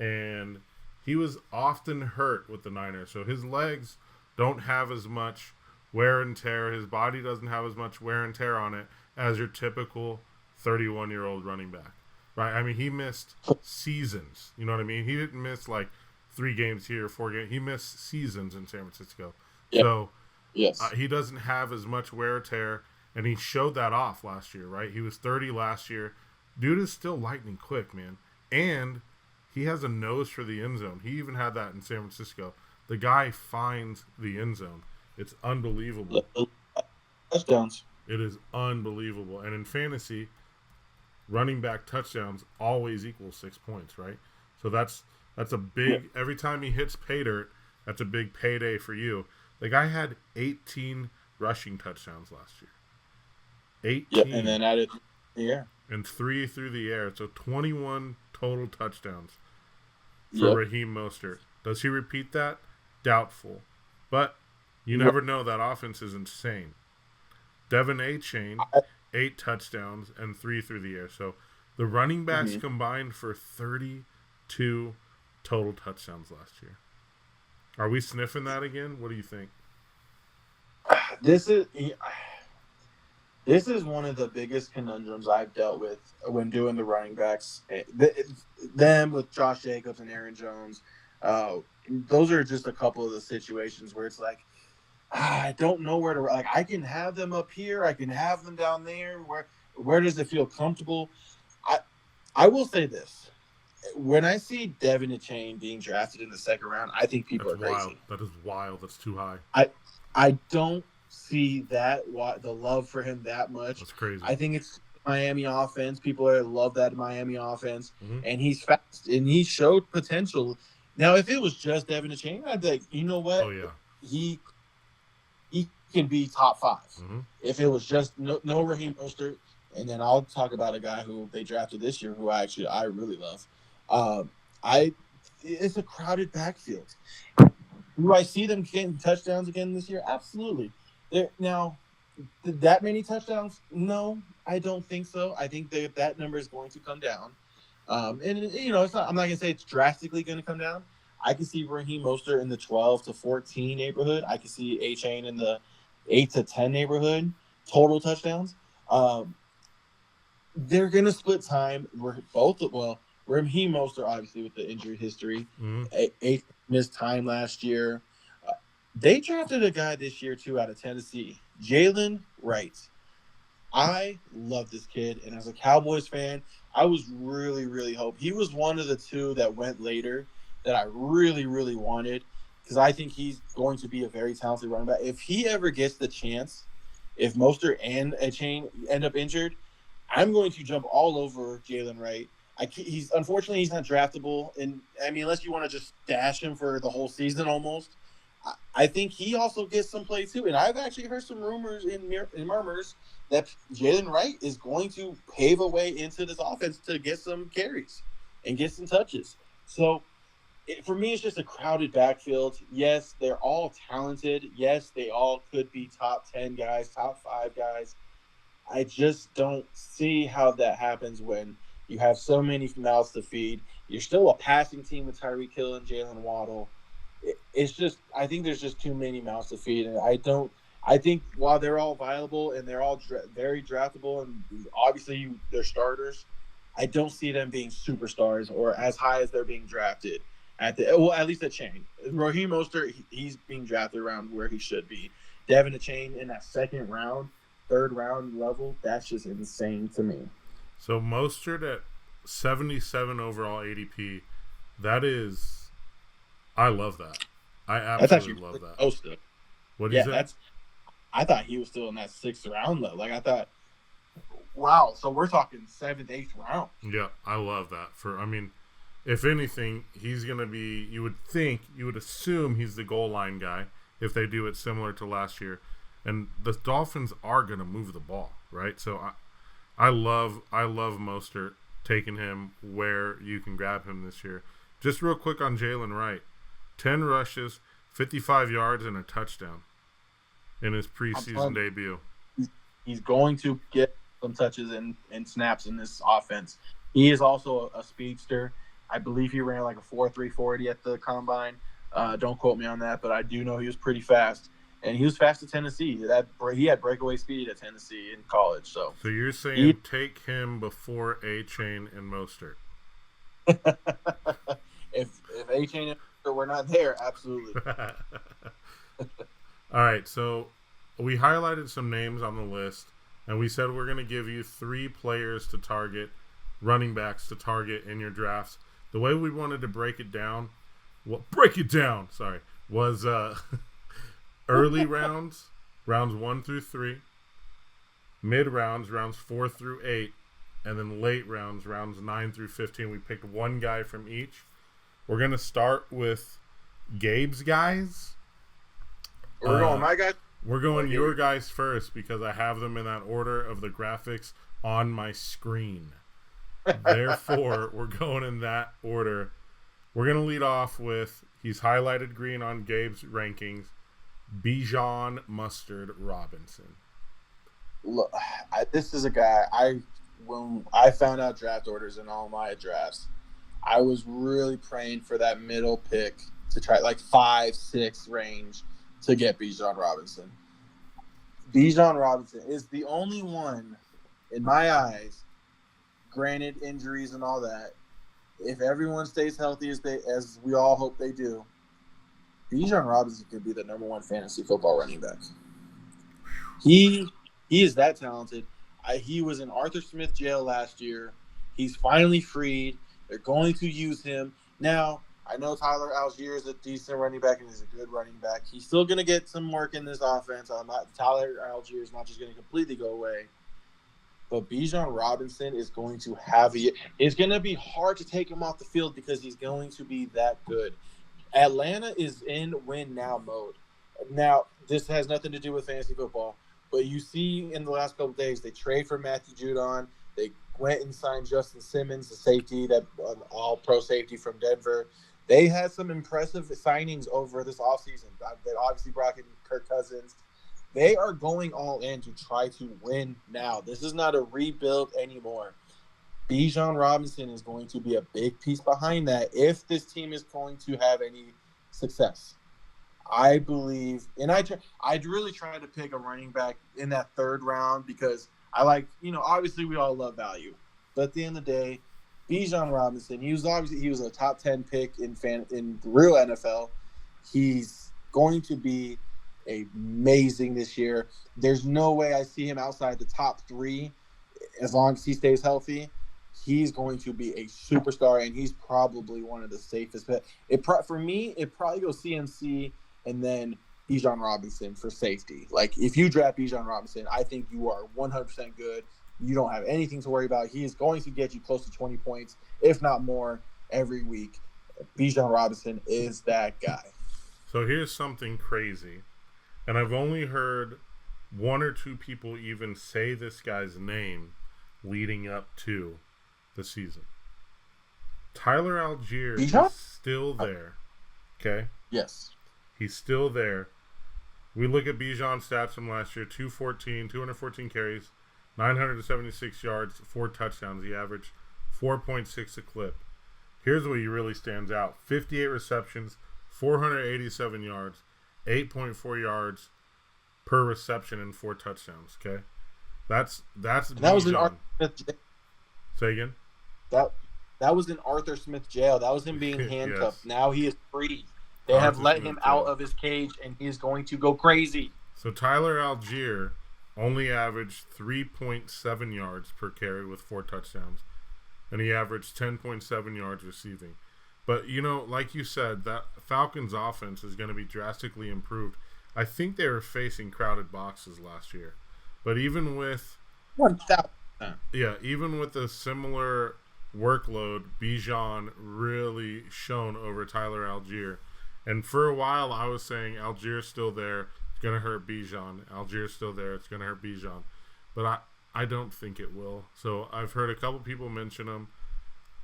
and he was often hurt with the Niners. So his legs don't have as much wear and tear. His body doesn't have as much wear and tear on it as your typical 31-year-old running back. Right? I mean, he missed seasons. You know what I mean? He didn't miss like 3 games here, 4 games. He missed seasons in San Francisco. Yep. So he doesn't have as much wear and tear, and he showed that off last year, right? He was 30 last year. Dude is still lightning quick, man. And he has a nose for the end zone. He even had that in San Francisco. The guy finds the end zone. It's unbelievable. Touchdowns. It is unbelievable. And in fantasy, running back touchdowns always equals 6 points, right? So that's a big. Every time he hits pay dirt, that's a big payday for you. The guy had 18 rushing touchdowns last year. 18. Yeah, and then added, and 3 through the air. So 21 total touchdowns for Raheem Mostert. Does he repeat that? Doubtful. But you never know. That offense is insane. Devin A-Chain, 8 touchdowns and 3 through the air. So the running backs combined for 32 total touchdowns last year. Are we sniffing that again? What do you think? This is one of the biggest conundrums I've dealt with when doing the running backs. Them with Josh Jacobs and Aaron Jones. Those are just a couple of the situations where it's like, I don't know where to. Like, I can have them up here, I can have them down there. Where does it feel comfortable? I will say this: when I see Devin A-Chain being drafted in the second round, I think people are crazy. Wild. That is wild. That's too high. I don't see the love for him that much. That's crazy. I think it's Miami offense. People love that Miami offense, and he's fast and he showed potential. Now, if it was just Devin A-Chain, I'd be like, you know what? Oh yeah, he can be top 5. If it was just no Raheem Mostert, and then I'll talk about a guy who they drafted this year who I really love. It's a crowded backfield. Do I see them getting touchdowns again this year? Absolutely. Now, that many touchdowns? No, I don't think so. I think that number is going to come down. It's not. I'm not gonna say it's drastically going to come down. I can see Raheem Mostert in the 12 to 14 neighborhood. I can see A-Chain in the 8 to 10 neighborhood total touchdowns. They're gonna split time. Raheem Mostert obviously with the injury history. A missed time last year. They drafted a guy this year too out of Tennessee, Jalen Wright. I love this kid, and as a Cowboys fan, I was really, really hoping. He was one of the 2 that went later that I really, really wanted, because I think he's going to be a very talented running back. If he ever gets the chance, if Mostert and A-Chain end up injured, I'm going to jump all over Jalen Wright. Unfortunately he's not draftable, and I mean, unless you want to just stash him for the whole season almost. I think he also gets some play too, and I've actually heard some rumors in murmurs that Jalen Wright is going to pave a way into this offense to get some carries and get some touches. So for me, it's just a crowded backfield. Yes, they're all talented. Yes, they all could be top 10 guys, top 5 guys. I just don't see how that happens when you have so many mouths to feed. You're still a passing team with Tyreek Hill and Jalen Waddle. It's just, I think there's just too many mouths to feed. And I think while they're all viable and they're all very draftable and obviously they're starters, I don't see them being superstars or as high as they're being drafted at least at Chain. Raheem Mostert, he's being drafted around where he should be. Devin A-Chain in that second round, third round level, that's just insane to me. So Mostert at 77 overall ADP, I love that. I absolutely love that. Posted. What do you say? I thought he was still in that 6th round though. Like I thought, wow. So we're talking 7th, 8th round. Yeah, I love that. If anything, he's gonna be. You would assume he's the goal line guy if they do it similar to last year, and the Dolphins are gonna move the ball, right? So I love Mostert, taking him where you can grab him this year. Just real quick on Jalen Wright. 10 rushes, 55 yards, and a touchdown in his preseason debut. He's going to get some touches and snaps in this offense. He is also a speedster. I believe he ran like a 4.3 40 at the combine. Don't quote me on that, but I do know he was pretty fast. And he was fast at Tennessee. He had breakaway speed at Tennessee in college. So you're saying take him before A-Chain and Mostert? If A-Chain and Mostert were not there, absolutely. All right, so we highlighted some names on the list, and we said we're going to give you 3 players to target, running backs to target in your drafts. The way we wanted to break it down was early rounds 1 through 3, mid rounds 4 through 8, and then late rounds 9 through 15, we picked one guy from each. We're going to start with Gabe's guys. We're going my guy. We're going your guys first because I have them in that order of the graphics on my screen. Therefore, we're going in that order. We're going to lead off with, he's highlighted green on Gabe's rankings, Bijan Robinson. Look, this is a guy, when I found out draft orders in all my drafts, I was really praying for that middle pick to try, like 5-6 range, to get Bijan Robinson. Bijan Robinson is the only one, in my eyes, granted injuries and all that, if everyone stays healthy as we all hope they do, Bijan Robinson could be the number one fantasy football running back. He is that talented. He was in Arthur Smith jail last year. He's finally freed. They're going to use him. Now, I know Tyler Algier is a decent running back and is a good running back. He's still going to get some work in this offense. Tyler Algier is not just going to completely go away. But Bijan Robinson is going to have it's going to be hard to take him off the field because he's going to be that good. Atlanta is in win-now mode. Now, this has nothing to do with fantasy football, but you see in the last couple of days, they trade for Matthew Judon. They went and signed Justin Simmons, the safety, that all-pro safety from Denver. They had some impressive signings over this offseason. They obviously brought in Kirk Cousins. They are going all in to try to win now. This is not a rebuild anymore. Bijan Robinson is going to be a big piece behind that if this team is going to have any success. I believe, and I'd really try to pick a running back in that third round because I like, obviously we all love value. But at the end of the day, Bijan Robinson, he was a top 10 pick in the real NFL. He's going to be amazing this year. There's no way I see him outside the top 3 as long as he stays healthy. He's going to be a superstar, and he's probably one of the safest. For me, it probably goes CMC and then Bijan Robinson for safety. Like, if you draft Bijan Robinson, I think you are 100% good. You don't have anything to worry about. He is going to get you close to 20 points, if not more, every week. Bijan Robinson is that guy. So here's something crazy. And I've only heard 1 or 2 people even say this guy's name leading up to the season. Tyler Algier is still there. Okay? Yes. He's still there. We look at Bijan's stats from last year, 214 carries, 976 yards, 4 touchdowns. He averaged 4.6 a clip. Here's where he really stands out. 58 receptions, 487 yards, 8.4 yards per reception and 4 touchdowns. Okay, that's that was in Arthur Smith jail. Say again. That was in Arthur Smith jail. That was him being handcuffed. Yes. Now he is free. They have let him out of his cage, and he is going to go crazy. So Tyler Algier only averaged 3.7 yards per carry with 4 touchdowns, and he averaged 10.7 yards receiving. But, like you said, that Falcons offense is going to be drastically improved. I think they were facing crowded boxes last year. But even with 1,000%. Yeah, even with a similar workload, Bijan really shone over Tyler Algier. And for a while, I was saying Algier's still there. It's going to hurt Bijan. Algier's still there. It's going to hurt Bijan. But I don't think it will. So I've heard a couple people mention him.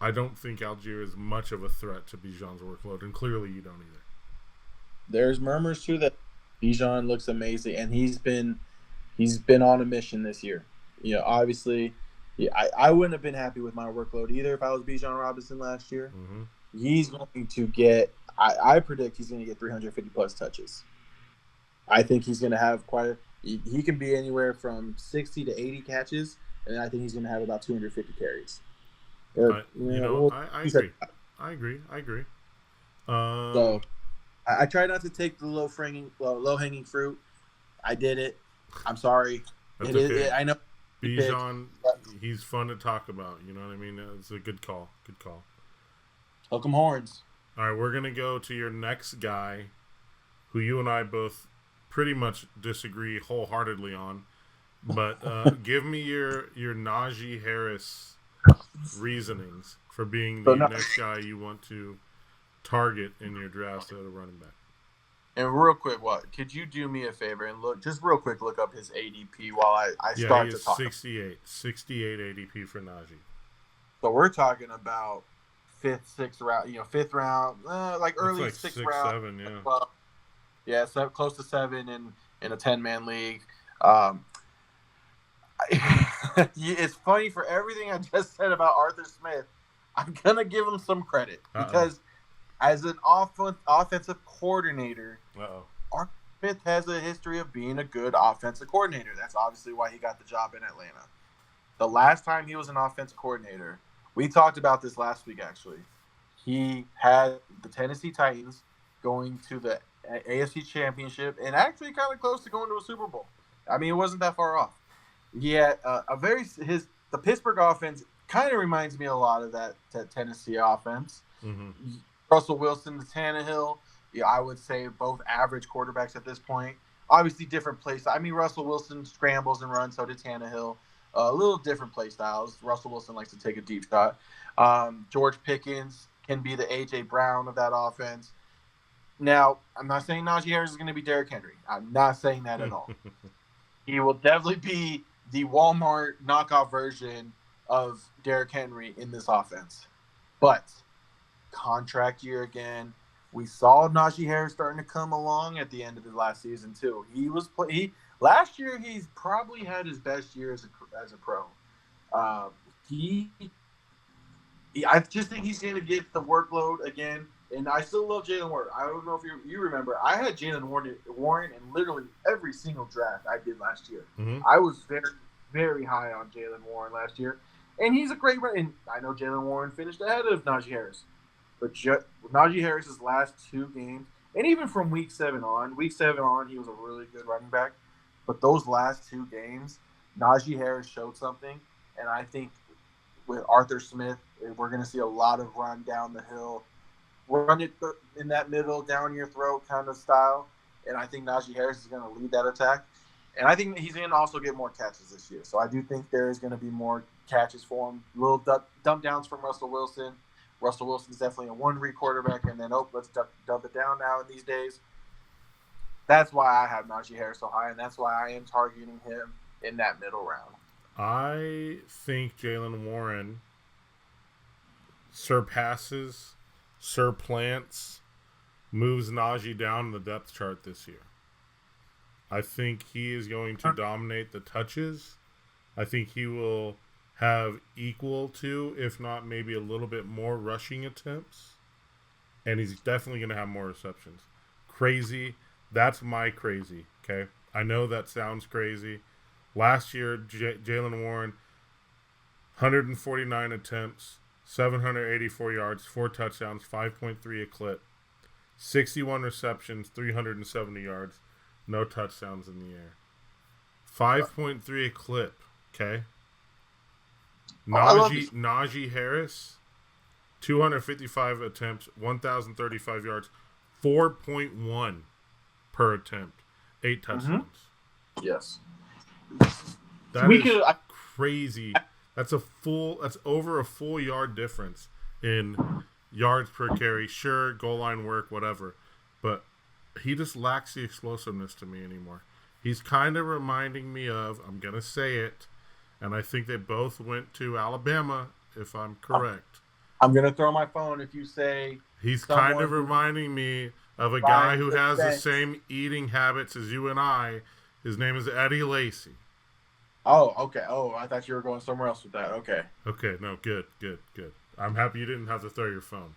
I don't think Algier is much of a threat to Bijan's workload, and clearly you don't either. There's murmurs too that Bijan looks amazing, and he's been on a mission this year. Obviously, I wouldn't have been happy with my workload either if I was Bijan Robinson last year. Mm-hmm. He's going to get. I predict he's going to get 350 plus touches. I think he's going to have he can be anywhere from 60 to 80 catches, and I think he's going to have about 250 carries. I agree. I agree. So I try not to take the low-hanging fruit. I did it. I'm sorry. That's okay. I know. Bijan, he's fun to talk about. You know what I mean? It's a good call. Good call. Hook 'em horns. All right, we're going to go to your next guy who you and I both pretty much disagree wholeheartedly on. But give me your Najee Harris reasonings for being So the no, next guy you want to target in your drafts at a running back. and real quick, could you do me a favor and real quick, look up his ADP while I Yeah, start he to is talk. 68 ADP for Najee. So we're talking about fifth round, like It's early like sixth 6, round. 7, yeah. Well, yeah, so close to 7 in a 10-man league. Um, it's funny, for everything I just said about Arthur Smith, I'm gonna give him some credit because as an offensive coordinator, Arthur Smith has a history of being a good offensive coordinator. That's obviously why he got the job in Atlanta. The last time he was an offensive coordinator, we talked about this last week actually. He had the Tennessee Titans going to the AFC Championship and actually kind of close to going to a Super Bowl. I mean, it wasn't that far off. He had the Pittsburgh offense kind of reminds me a lot of that Tennessee offense. Mm-hmm. Russell Wilson to Tannehill, I would say both average quarterbacks at this point. Obviously, different play styles. I mean, Russell Wilson scrambles and runs, so did Tannehill. A little different play styles. Russell Wilson likes to take a deep shot. George Pickens can be the A.J. Brown of that offense. Now, I'm not saying Najee Harris is going to be Derrick Henry. I'm not saying that at all. He will definitely be the Walmart knockoff version of Derrick Henry in this offense. But contract year again. We saw Najee Harris starting to come along at the end of the last season too. Last year he's probably had his best year as a pro. I just think he's going to get the workload again. And I still love Jalen Warren. I don't know if you remember. I had Jalen Warren in literally every single draft I did last year. Mm-hmm. I was very, very high on Jalen Warren last year. And he's a great runner. And I know Jalen Warren finished ahead of Najee Harris. But Najee Harris's last 2 games, and even from week 7 on, he was a really good running back. But those last 2 games, Najee Harris showed something. And I think with Arthur Smith, we're going to see a lot of run down the hill, run it in that middle, down your throat kind of style. And I think Najee Harris is going to lead that attack. And I think he's going to also get more catches this year. So I do think there is going to be more catches for him. Little dump downs from Russell Wilson. Russell Wilson's definitely a 1-read quarterback, and then, let's dump it down now in these days. That's why I have Najee Harris so high, and that's why I am targeting him in that middle round. I think Jalen Warren surplants, moves Najee down the depth chart this year. I think he is going to dominate the touches. I think he will have equal to, if not maybe a little bit more rushing attempts. And he's definitely going to have more receptions. Crazy. That's my crazy, okay? I know that sounds crazy. Last year, Jalen Warren, 149 attempts, 784 yards, 4 touchdowns, 5.3 a clip, 61 receptions, 370 yards, no touchdowns in the air. 5.3 a clip, okay? Najee Harris, 255 attempts, 1,035 yards, 4.1 per attempt, 8 touchdowns. Mm-hmm. Yes. That is crazy. That's over a full yard difference in yards per carry. Sure, goal line work, whatever. But he just lacks the explosiveness to me anymore. He's kind of reminding me of, I'm going to say it, and I think they both went to Alabama, if I'm correct. I'm going to throw my phone if you say... He's kind of reminding me of a guy who has the same eating habits as you and I. His name is Eddie Lacy. Oh, okay. Oh, I thought you were going somewhere else with that. Okay. Okay, no, good. I'm happy you didn't have to throw your phone.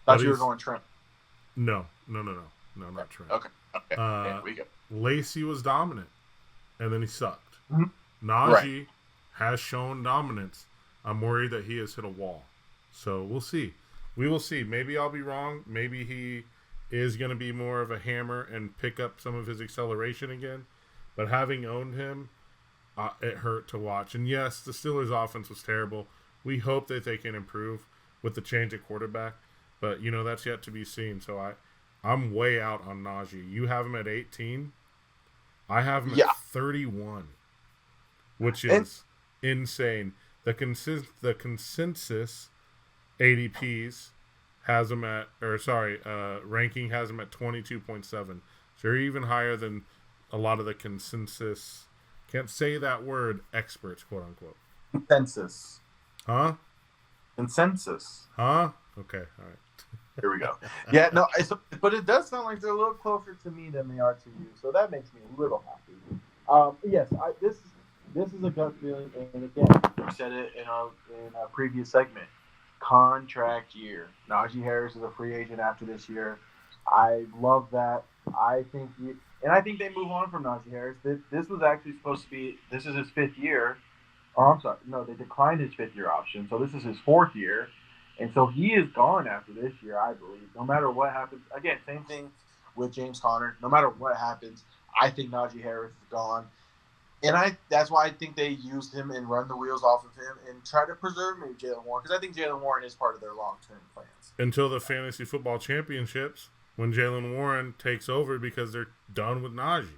Thought you were going Trent. No, not Trent. Okay. Yeah, we go. Lacy was dominant, and then he sucked. Mm-hmm. Najee has shown dominance. I'm worried that he has hit a wall. So we'll see. We will see. Maybe I'll be wrong. Maybe he is going to be more of a hammer and pick up some of his acceleration again. But having owned him, it hurt to watch. And yes, the Steelers' offense was terrible. We hope that they can improve with the change at quarterback. But, that's yet to be seen. So I'm way out on Najee. You have him at 18. I have him at 31. which is insane. The consensus ADPs has them at, ranking has them at 22.7. So they're even higher than a lot of the consensus, can't say that word, experts, quote unquote. Consensus. Huh? Consensus. Huh? Okay, all right. Here we go. Yeah, no, but it does sound like they're a little closer to me than they are to you, so that makes me a little happy. Yes, this is a gut feeling, and again, we said it in our previous segment. Contract year. Najee Harris is a free agent after this year. I love that. I think they move on from Najee Harris. This was actually supposed to be. This is his 5th year. Oh, I'm sorry. No, they declined his 5th-year option, so this is his 4th year. And so he is gone after this year, I believe. No matter what happens. Again, same thing with James Conner. No matter what happens, I think Najee Harris is gone. And that's why I think they used him and run the wheels off of him and try to preserve maybe Jaylen Warren, because I think Jaylen Warren is part of their long-term plans. Until the fantasy football championships, when Jaylen Warren takes over because they're done with Najee.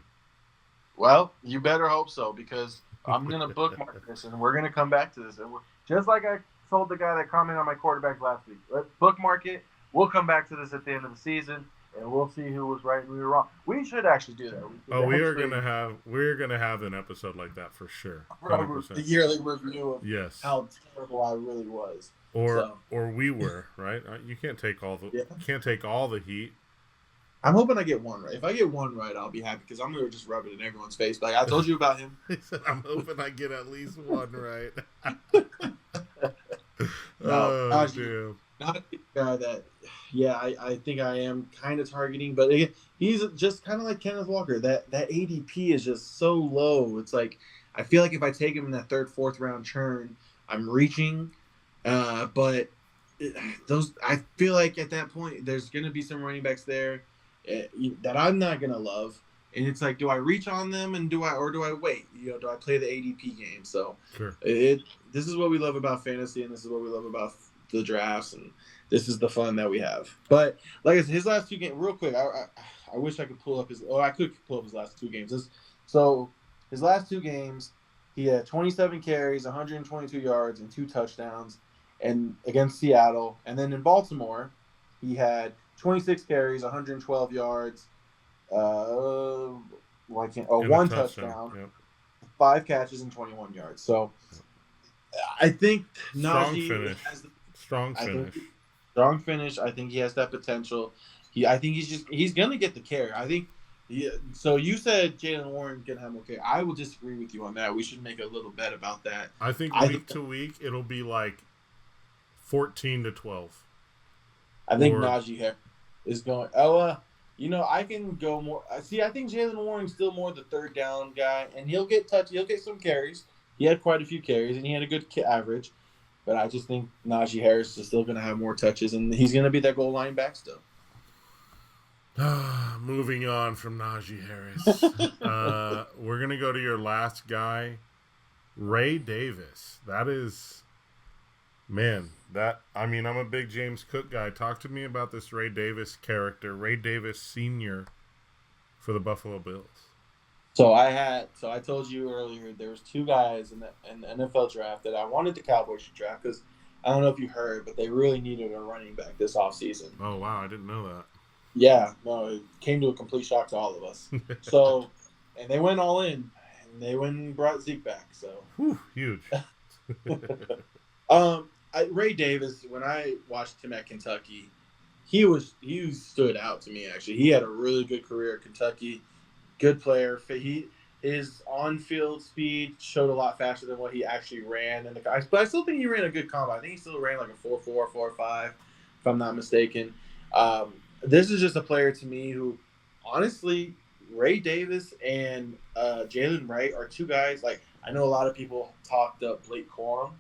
Well, you better hope so, because I'm going to bookmark this, and we're going to come back to this. And just like I told the guy that commented on my quarterback last week, let's bookmark it. We'll come back to this at the end of the season, and we'll see who was right and who was wrong. We should actually do that. We're gonna have an episode like that for sure. 100%. The yearly review of how terrible I really was. Or we were, right? You can't take all the heat. I'm hoping I get one right. If I get one right, I'll be happy, because I'm gonna just rub it in everyone's face. Like, I told you about him. He said, I'm hoping I get at least one right. Not the guy that, I think I am kind of targeting, but again, he's just kind of like Kenneth Walker. That ADP is just so low. It's like, I feel like if I take him in that 3rd, 4th round churn, I'm reaching. But I feel like at that point, there's going to be some running backs there that I'm not going to love. And it's like, do I reach on them or do I wait? Do I play the ADP game? So sure. This is what we love about fantasy, and this is what we love about the drafts, and this is the fun that we have. But like I said, his last 2 games, real quick, I wish I could pull up his last 2 games. So his last 2 games, he had 27 carries, 122 yards, and 2 touchdowns, and against Seattle. And then in Baltimore, he had 26 carries, 112 yards, one touchdown, yep. 5 catches, and 21 yards. So I think Najee strong finish. I think he has that potential. I think he's gonna get the carry. I think. So you said Jaylen Warren can have more carry. I will disagree with you on that. We should make a little bet about that. I think week to week it'll be like 14-12. I think Najee Harris is going. I can go more. See, I think Jaylen Warren's still more the 3rd down guy, and he'll get some carries. He had quite a few carries, and he had a good average. But I just think Najee Harris is still going to have more touches, and he's going to be that goal line back still. Moving on from Najee Harris. We're going to go to your last guy, Ray Davis. That is, man, I'm a big James Cook guy. Talk to me about this Ray Davis character, Ray Davis Sr. for the Buffalo Bills. So I told you earlier there was 2 guys in the NFL draft that I wanted the Cowboys to draft, because I don't know if you heard, but they really needed a running back this offseason. Oh, wow, I didn't know that. Yeah, no, it came to a complete shock to all of us. So, and they went all in, and they went and brought Zeke back. So, whew, huge. Ray Davis, when I watched him at Kentucky, he stood out to me. Actually, he had a really good career at Kentucky. Good player. His on-field speed showed a lot faster than what he actually ran in the. But I still think he ran a good combine. I think he still ran like a 4.4, 4.5, if I'm not mistaken. This is just a player to me who, honestly, Ray Davis and Jalen Wright are 2 guys. Like, I know a lot of people talked up Blake Corum.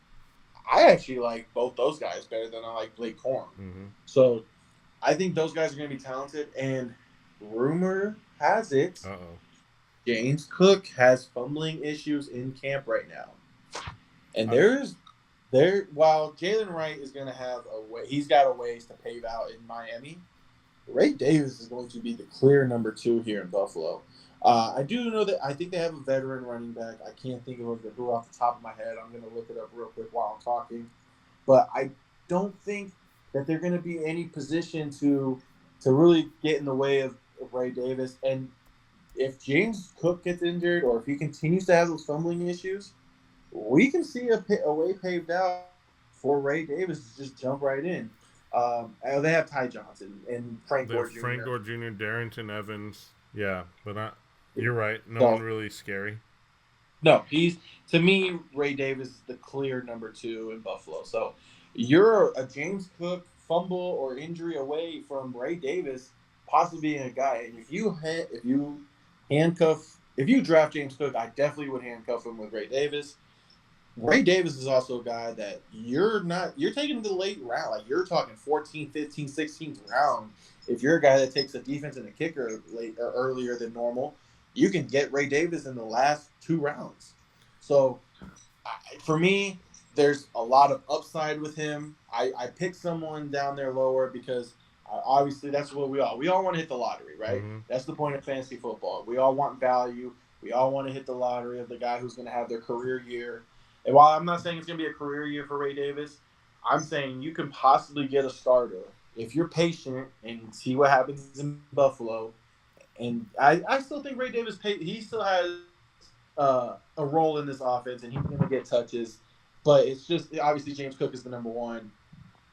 I actually like both those guys better than I like Blake Corum. Mm-hmm. So I think those guys are going to be talented. And rumor has it, James Cook has fumbling issues in camp right now. And while Jalen Wright is going to have he's got a ways to pave out in Miami. Ray Davis is going to be the clear number 2 here in Buffalo. I do know that I think they have a veteran running back. I can't think of who off the top of my head. I'm going to look it up real quick while I'm talking. But I don't think that they're going to be in any position to really get in the way of Ray Davis. And if James Cook gets injured or if he continues to have those fumbling issues, we can see a way paved out for Ray Davis to just jump right in. They have Ty Johnson and Frank Gore Jr. Frank Gore Jr., Darrington Evans. Yeah, but you're right. No one really scary. No, to me, Ray Davis is the clear number 2 in Buffalo. So you're a James Cook fumble or injury away from Ray Davis possibly being a guy. And if you draft James Cook, I definitely would handcuff him with Ray Davis. Ray Davis is also a guy that you're taking the late round. Like you're talking 14th, 15th, 16th round. If you're a guy that takes a defense and a kicker late or earlier than normal, you can get Ray Davis in the last 2 rounds. So for me, there's a lot of upside with him. I picked someone down there lower because obviously that's what we all want to hit the lottery, right? Mm-hmm. That's the point of fantasy football. We all want value. We all want to hit the lottery of the guy who's going to have their career year. And while I'm not saying it's going to be a career year for Ray Davis, I'm saying you can possibly get a starter if you're patient and see what happens in Buffalo. And I still think Ray Davis, he still has a role in this offense, and he's going to get touches. But it's just, obviously, James Cook is the number 1.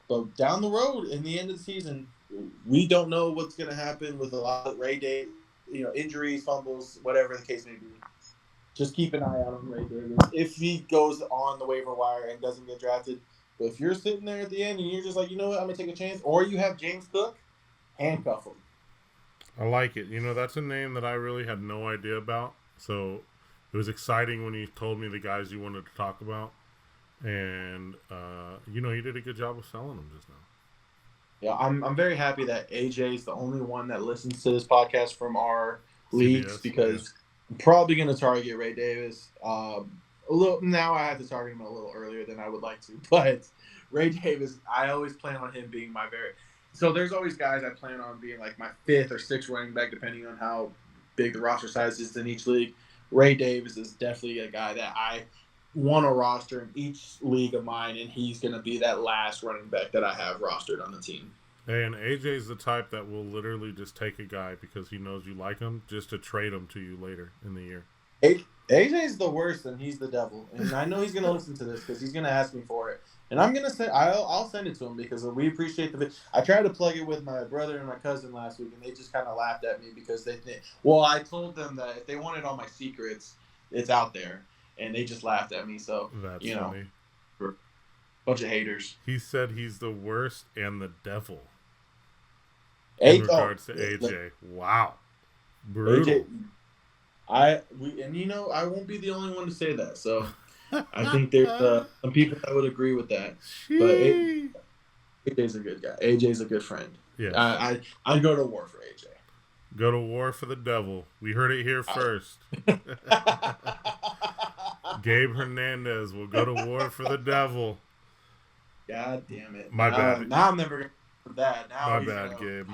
But down the road, in the end of the season, we don't know what's going to happen with a lot of Ray Davis, injuries, fumbles, whatever the case may be. Just keep an eye out on Ray Davis if he goes on the waiver wire and doesn't get drafted. But if you're sitting there at the end and you're just like, you know what, I'm going to take a chance, or you have James Cook, handcuff him. I like it. That's a name that I really had no idea about. So it was exciting when you told me the guys you wanted to talk about. And, you did a good job of selling them just now. Yeah, I'm very happy that AJ is the only one that listens to this podcast from our leagues because I'm probably going to target Ray Davis. Now I have to target him a little earlier than I would like to. But Ray Davis, I always plan on him being so there's always guys I plan on being like my 5th or 6th running back, depending on how big the roster size is in each league. Ray Davis is definitely a guy that I want to roster in each league of mine, and he's going to be that last running back that I have rostered on the team. Hey, and AJ's the type that will literally just take a guy because he knows you like him just to trade him to you later in the year. AJ's the worst, and he's the devil. And I know he's going to listen to this because he's going to ask me for it. And I'm going to say I'll send it to him because we appreciate the video. I tried to plug it with my brother and my cousin last week, and they just kind of laughed at me because I told them that if they wanted all my secrets, it's out there. And they just laughed at me. So, that's funny. Bunch of haters. He said he's the worst and the devil in regards to AJ. Wow. Brutal. I won't be the only one to say that. So I think there's some people that would agree with that. But AJ's a good guy. AJ's a good friend. Yeah. I go to war for AJ. Go to war for the devil. We heard it here first. Gabe Hernandez will go to war for the devil. God damn it. My bad. Now I'm never going to do that. My bad, Gabe.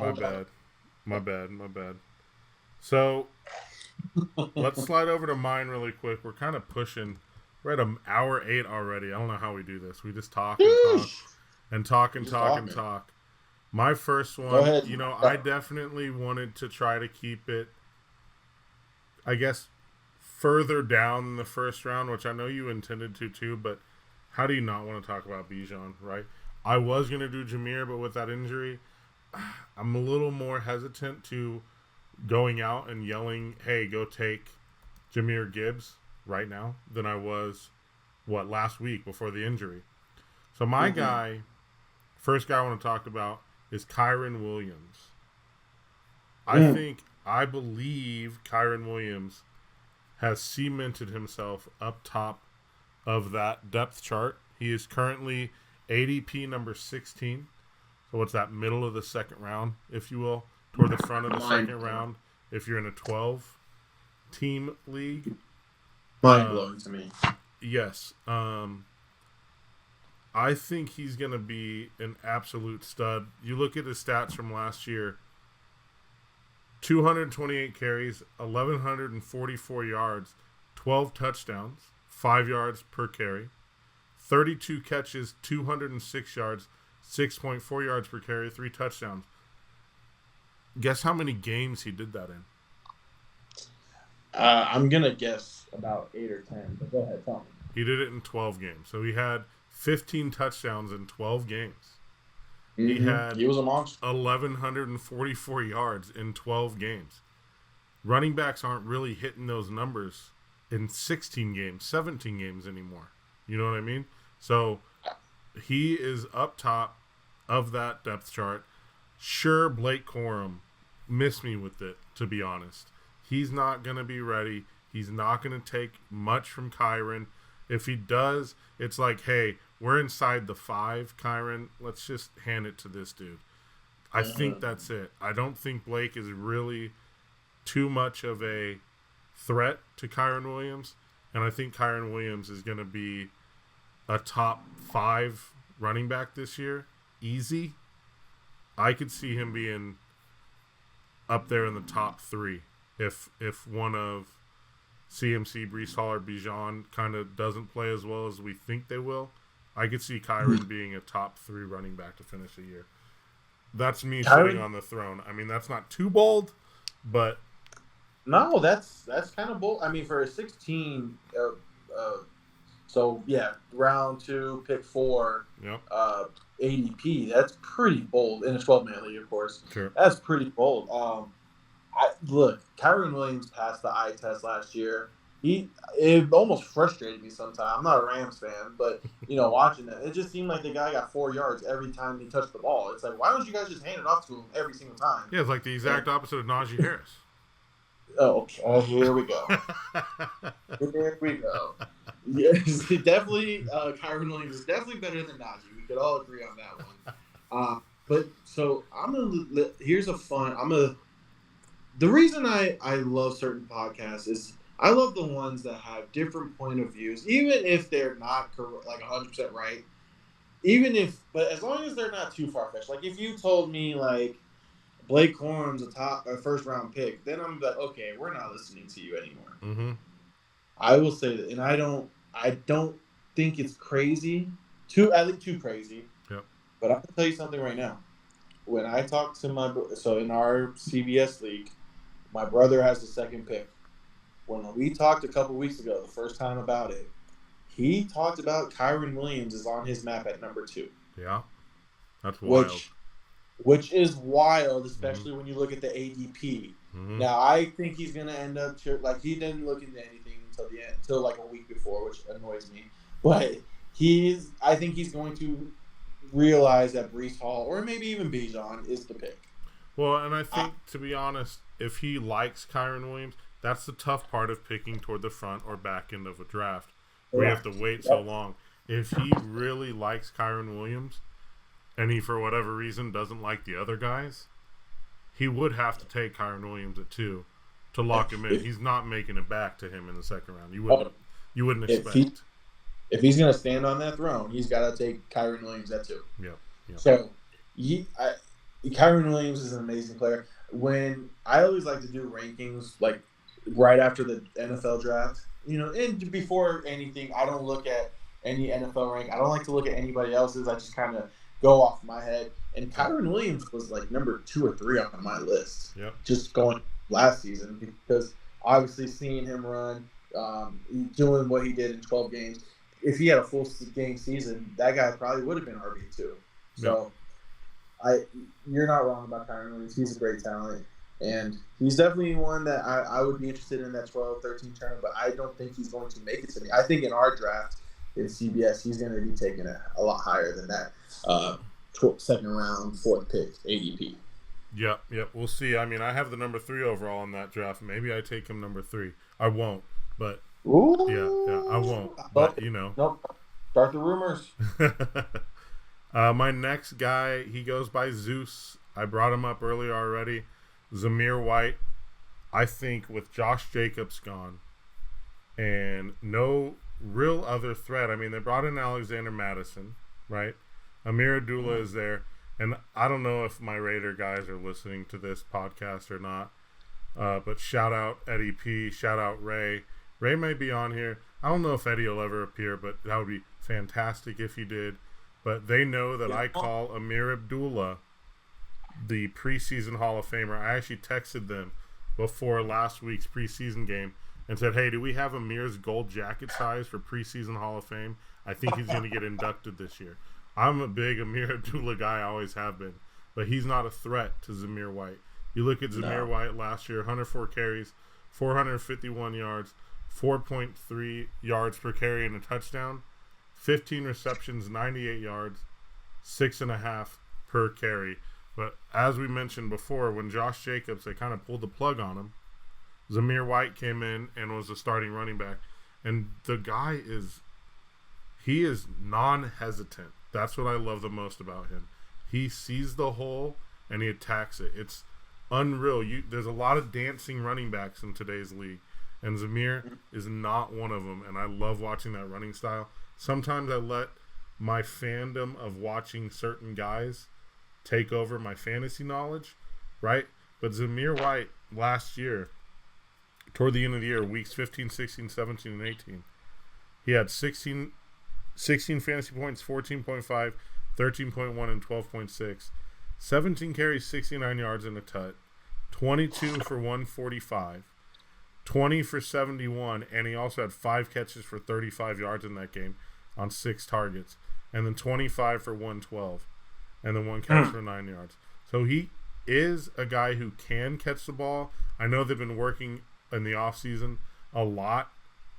My bad. So, let's slide over to mine really quick. We're kind of pushing. We're at an hour 8 already. I don't know how we do this. We just talk and talk. My first one, I definitely wanted to try to keep it, I guess, further down in the first round, which I know you intended to too, but how do you not want to talk about Bijan, right? I was going to do Zamir, but with that injury, I'm a little more hesitant to going out and yelling, hey, go take Zamir Gibbs right now than I was, last week before the injury. So my first guy I want to talk about is Kyren Williams. I believe Kyren Williams has cemented himself up top of that depth chart. He is currently ADP number 16. So what's that, middle of the second round, if you will, toward the front of the second round, if you're in a 12-team league. Mind-blowing to me. Yes. I think he's going to be an absolute stud. You look at his stats from last year, 228 carries, 1,144 yards, 12 touchdowns, 5 yards per carry, 32 catches, 206 yards, 6.4 yards per carry, 3 touchdowns. Guess how many games he did that in? I'm going to guess about 8 or 10, but go ahead, tell me. He did it in 12 games. So he had 15 touchdowns in 12 games. He was a monster. 1,144 yards in 12 games. Running backs aren't really hitting those numbers in 16 games, 17 games anymore. You know what I mean? So he is up top of that depth chart. Sure, Blake Corum missed me with it, to be honest. He's not going to be ready. He's not going to take much from Kyren. If he does, it's like, hey, we're inside the 5, Kyren. Let's just hand it to this dude. I think that's it. I don't think Blake is really too much of a threat to Kyren Williams. And I think Kyren Williams is going to be a top 5 running back this year. Easy. I could see him being up there in the top 3 if one of CMC, Breece Hall, or Bijan kind of doesn't play as well as we think they will. I could see Kyren being a top 3 running back to finish the year. That's me sitting on the throne. I mean, that's not too bold, but no, that's kind of bold. I mean, for a 16, so yeah, round 2, pick 4, yep. ADP. That's pretty bold in a 12-man league, of course. Sure. That's pretty bold. Look, Kyren Williams passed the eye test last year. It almost frustrated me sometimes. I'm not a Rams fan, but watching it, it just seemed like the guy got 4 yards every time he touched the ball. It's like, why don't you guys just hand it off to him every single time? Yeah, it's like the exact opposite of Najee Harris. Oh, here we go. Here we go. Yes, definitely. Kyren Williams is definitely better than Najee. We could all agree on that one. But so here's a fun. The reason I love certain podcasts is I love the ones that have different point of views, even if they're not like 100% right. But as long as they're not too far fetched. Like if you told me like Blake Corum's a first round pick, then I'm like, okay, we're not listening to you anymore. Mm-hmm. I will say that, and I don't think it's crazy. I think too crazy. Yep. But I'm gonna tell you something right now. When I talk to in our CBS league, my brother has the second pick. When we talked a couple weeks ago, the first time about it, he talked about Kyren Williams is on his map at number 2. Yeah, that's wild. Which is wild, especially when you look at the ADP. Mm-hmm. Now, I think he's going to end up like he didn't look into anything until like a week before, which annoys me. But I think he's going to realize that Breece Hall or maybe even Bijan is the pick. Well, and I think to be honest, if he likes Kyren Williams, that's the tough part of picking toward the front or back end of a draft. We have to wait so long. If he really likes Kyren Williams and he, for whatever reason, doesn't like the other guys, he would have to take Kyren Williams at 2 to lock him in. He's not making it back to him in the second round. You wouldn't expect. If he's going to stand on that throne, he's got to take Kyren Williams at 2. Yeah. So, Kyren Williams is an amazing player. When I always like to do rankings, like right after the NFL draft, and before anything, I don't look at any NFL rank. I don't like to look at anybody else's. I just kind of go off my head. And Kyren Williams was like number 2 or 3 on my list. Yep. Just going last season because obviously seeing him run, doing what he did in 12 games. If he had a full game season, that guy probably would have been RB2. So, you're not wrong about Kyren Williams. He's a great talent. And he's definitely one that I would be interested in that 12-13 turn, but I don't think he's going to make it to me. I think in our draft in CBS, he's going to be taking a lot higher than that second round, 4th pick, ADP. Yep. We'll see. I mean, I have the number 3 overall in that draft. Maybe I take him number 3. I won't, but I won't. But, Nope. Start the rumors. My next guy, he goes by Zeus. I brought him up earlier already. Zamir White. I think with Josh Jacobs gone and no real other threat. I mean, they brought in Alexander Madison, right? Amir Abdullah is there. And I don't know if my Raider guys are listening to this podcast or not, But shout out Eddie P. Shout out Ray. Ray may be on here. I don't know if Eddie will ever appear, but that would be fantastic if he did. But they know that I call Amir Abdullah the preseason Hall of Famer. I actually texted them before last week's preseason game and said, hey, do we have Amir's gold jacket size for preseason Hall of Fame? I think he's going to get inducted this year. I'm a big Amir Abdullah guy, I always have been. But he's not a threat to Zamir White. You look at Zamir White last year, 104 carries, 451 yards, 4.3 yards per carry and a touchdown, 15 receptions, 98 yards, 6.5 per carry. But as we mentioned before, when Josh Jacobs, they kind of pulled the plug on him, Zamir White came in and was the starting running back. And the guy he is non-hesitant. That's what I love the most about him. He sees the hole and he attacks it. It's unreal. There's a lot of dancing running backs in today's league, and Zamir is not one of them, and I love watching that running style. Sometimes I let my fandom of watching certain guys take over my fantasy knowledge, right? But Zamir White last year, toward the end of the year, weeks 15, 16, 17, and 18, he had 16 fantasy points, 14.5, 13.1, and 12.6. 17 carries, 69 yards and a tut, 22 for 145, 20 for 71, and he also had 5 catches for 35 yards in that game on 6 targets, and then 25 for 112, and then 1 catch for 9 yards. So he is a guy who can catch the ball. I know they've been working in the offseason a lot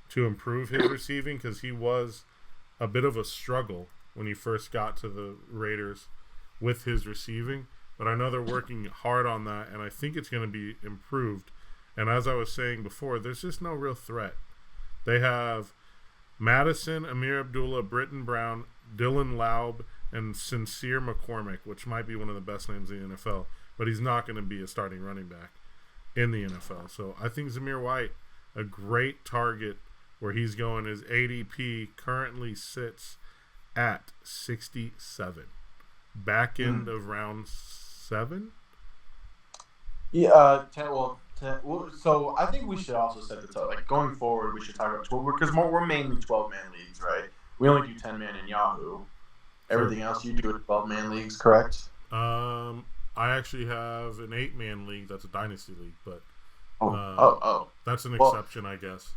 to improve his receiving because he was a bit of a struggle when he first got to the Raiders with his receiving, but I know they're working hard on that, and I think it's going to be improved. And as I was saying before, there's just no real threat. They have Madison, Amir Abdullah, Britton Brown, Dylan Laub, and Sincere McCormick, which might be one of the best names in the NFL, but he's not going to be a starting running back in the NFL. So I think Zamir White, a great target where he's going. His ADP currently sits at 67. Back end of round 7? Yeah, 10. So I think we should also set the tone. Like going forward, we should talk about 12 because we're mainly 12-man leagues, right? We only do 10-man in Yahoo. Everything else you do in 12-man leagues, correct? I actually have an 8-man league. That's a dynasty league, but that's an exception, I guess.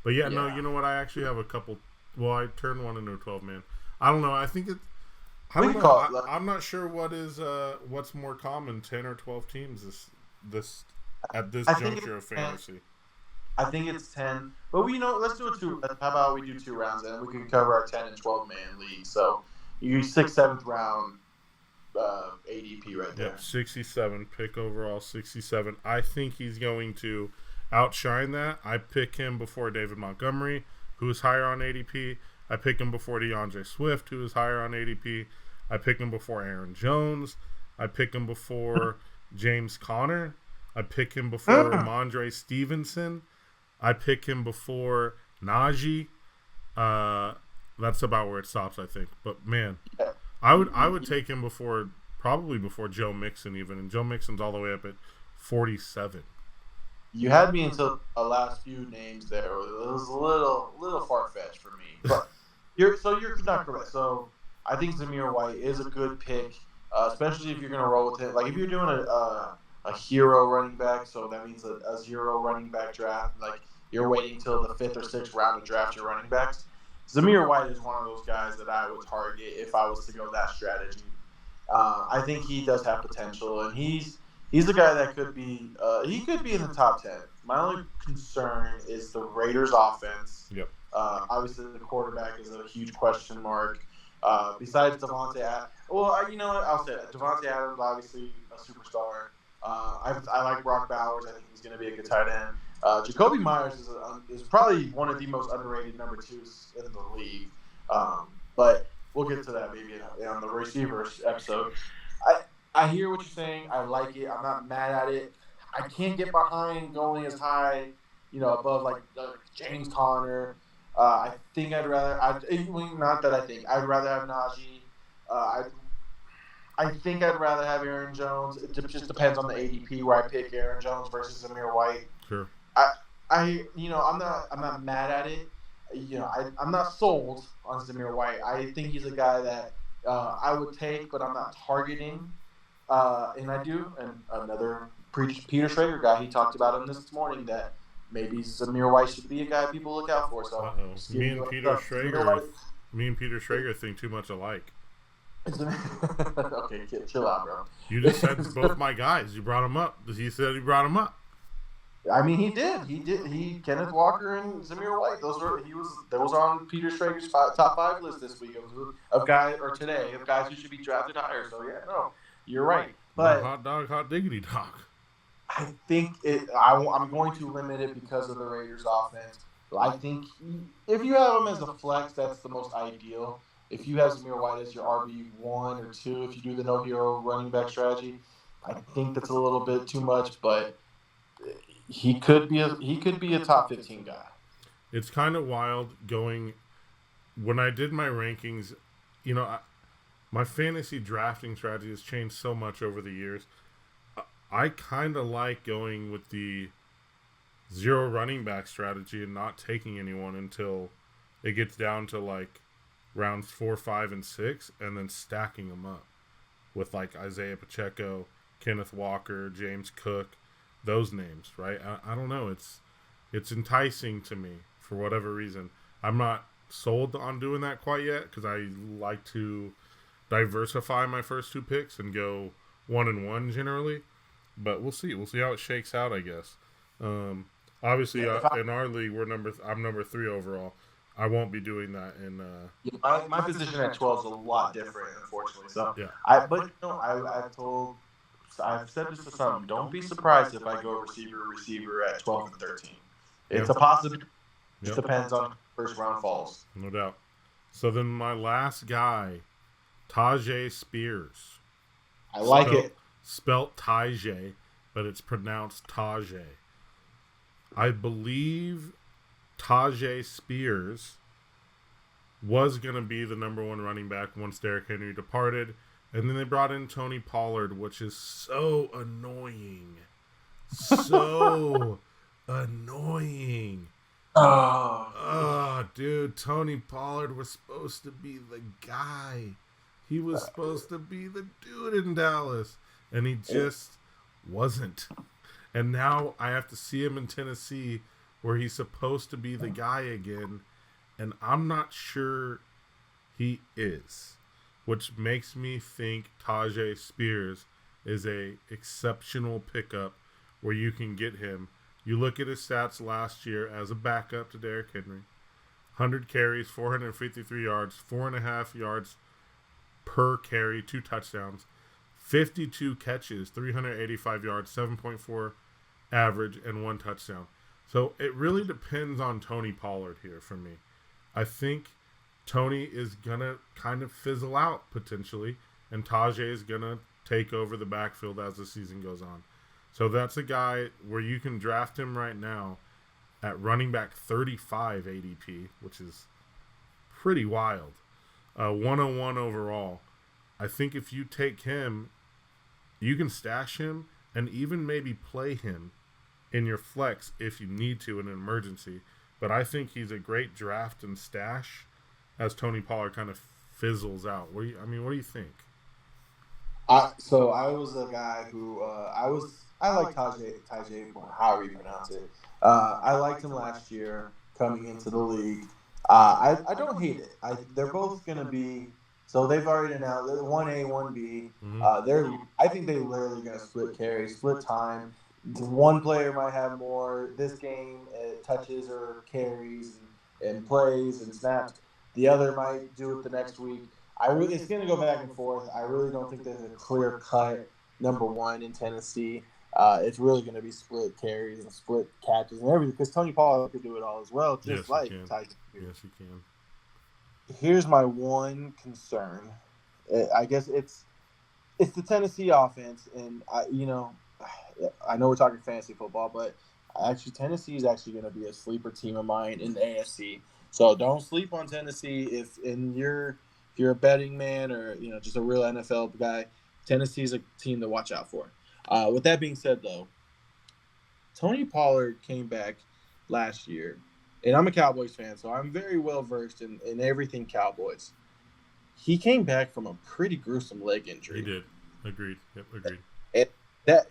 But yeah, no, you know what? I actually have a couple. Well, I turned one into a 12-man. I don't know. I think it. I'm not sure what's more common, 10 or 12 teams this at this juncture of fantasy. I think it's 10, but let's do it 2. How about we do 2 rounds and we can cover our 10 and 12-man league. So you 6th, 7th round ADP right there. Yep, 67 pick overall, 67. I think he's going to outshine that. I pick him before David Montgomery, who's higher on ADP. I pick him before DeAndre Swift, who is higher on ADP. I pick him before Aaron Jones. I pick him before James Conner. I pick him before Ramondre Stevenson. I pick him before Najee. That's about where it stops, I think. But man, I would take him probably before Joe Mixon even, and Joe Mixon's all the way up at 47. You had me until the last few names there. It was a little far-fetched for me. But you're not correct. So I think Zamir White is a good pick, especially if you're going to roll with it. Like if you're doing a hero running back, so that means a 0 running back draft. Like you're waiting till the 5th or 6th round to draft your running backs. Zamir White is one of those guys that I would target if I was to go that strategy. I think he does have potential, and he's the guy that could be he could be in the top 10. My only concern is the Raiders' offense. Yep. Obviously, the quarterback is a huge question mark. Besides Devontae Adams, you know what? I'll say it. Devontae Adams, obviously a superstar. I like Brock Bowers. I think he's going to be a good tight end. Jacoby Myers is probably one of the most underrated number 2s in the league. But we'll get to that maybe on the receivers episode. I hear what you're saying. I like it. I'm not mad at it. I can't get behind going as high, above like James Conner. I think I'd rather have Najee. I think I'd rather have Aaron Jones. It just depends on the ADP where I pick Aaron Jones versus Zamir White. Sure. I'm not mad at it. I'm not sold on Zamir White. I think he's a guy that I would take, but I'm not targeting. And I do. And another Peter Schrager guy, he talked about him this morning that maybe Zamir White should be a guy people look out for. So me and Peter Schrager think too much alike. Okay, chill out, bro. You just said both my guys. You brought them up. He said he brought them up. I mean, he did. Kenneth Walker and Zamir White. Those were on Peter Schrager's top 5 list this week of guys, or today, of guys who should be drafted higher. So yeah, no, you're right. But hot dog, hot diggity dog. I think I'm going to limit it because of the Raiders' offense. I think if you have him as a flex, that's the most ideal. If you have Zamir White as your RB1 or 2, if you do the no hero running back strategy, I think that's a little bit too much, but he could be a top 15 guy. It's kind of wild going. When I did my rankings, my fantasy drafting strategy has changed so much over the years. I kind of like going with the 0 running back strategy and not taking anyone until it gets down to like rounds 4, 5, and 6, and then stacking them up with like Isaiah Pacheco, Kenneth Walker, James Cook, those names, right? I don't know. It's enticing to me for whatever reason. I'm not sold on doing that quite yet because I like to diversify my first 2 picks and go 1-1 generally. But we'll see. We'll see how it shakes out, I guess. Obviously, in our league, I'm number 3 overall. I won't be doing that in. My position at 12 is a lot different, unfortunately. So yeah. I've said this to some. Don't be surprised if I go receiver at 12 and 13. It's a possibility. It depends on first round falls. No doubt. So then my last guy, Tyjae Spears. I like it. Spelt Tyjae, but it's pronounced Tyjae. I believe Tyjae Spears was going to be the number 1 running back once Derrick Henry departed. And then they brought in Tony Pollard, which is so annoying. So annoying. Oh, dude, Tony Pollard was supposed to be the guy. He was supposed to be the dude in Dallas. And he just wasn't. And now I have to see him in Tennessee where he's supposed to be the guy again. And I'm not sure he is. Which makes me think Tyjae Spears is a exceptional pickup where you can get him. You look at his stats last year as a backup to Derrick Henry. 100 carries, 453 yards, 4.5 yards per carry, 2 touchdowns. 52 catches, 385 yards, 7.4 average, and 1 touchdown. So it really depends on Tony Pollard here for me. I think Tony is going to kind of fizzle out potentially, and Tyjae is going to take over the backfield as the season goes on. So that's a guy where you can draft him right now at running back 35 ADP, which is pretty wild. 101 overall. I think if you take him, you can stash him and even maybe play him in your flex if you need to in an emergency. But I think he's a great draft and stash as Tony Pollard kind of fizzles out. What do you think? So I was a guy who I like Tyjae, however you pronounce it. I liked him last year coming into the league. I don't hate it. They're both going to be. So they've already announced 1A, 1B. Mm-hmm. I think they're literally going to split carries, split time. One player might have more this game touches or carries and plays and snaps. The other might do it the next week. It's going to go back and forth. I really don't think there's a clear cut number 1 in Tennessee. It's really going to be split carries and split catches and everything because Tony Pollard could do it all as well, just like Tyjae. Yes, he can. Here's my one concern. I guess it's the Tennessee offense, and I know we're talking fantasy football, but actually Tennessee is actually going to be a sleeper team of mine in the AFC. So don't sleep on Tennessee if you're a betting man or just a real NFL guy. Tennessee's a team to watch out for. With that being said, though, Tony Pollard came back last year, and I'm a Cowboys fan, so I'm very well versed in everything Cowboys. He came back from a pretty gruesome leg injury. He did. Agreed. Yep, agreed. And that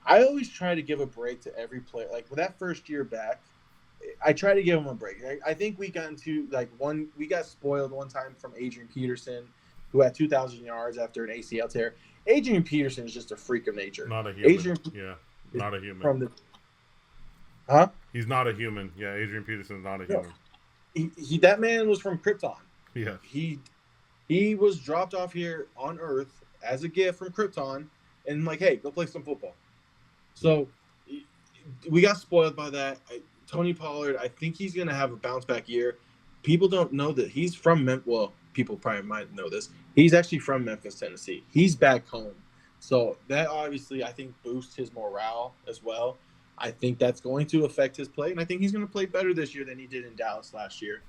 I always try to give a break to every player. Like with that first year back, I try to give him a break. I think we got into we got spoiled one time from Adrian Peterson, who had 2,000 yards after an ACL tear. Adrian Peterson is just a freak of nature. Not a human. Not a human. He's not a human. Yeah, Adrian Peterson is not a human. He that man was from Krypton. Yeah. He was dropped off here on Earth as a gift from Krypton, and like, hey, go play some football. So we got spoiled by that. Tony Pollard, I think he's going to have a bounce back year. People don't know that he's from Memphis. Well, people probably might know this. He's actually from Memphis, Tennessee. He's back home. So that obviously, I think, boosts his morale as well. I think that's going to affect his play, and I think he's going to play better this year than he did in Dallas last year.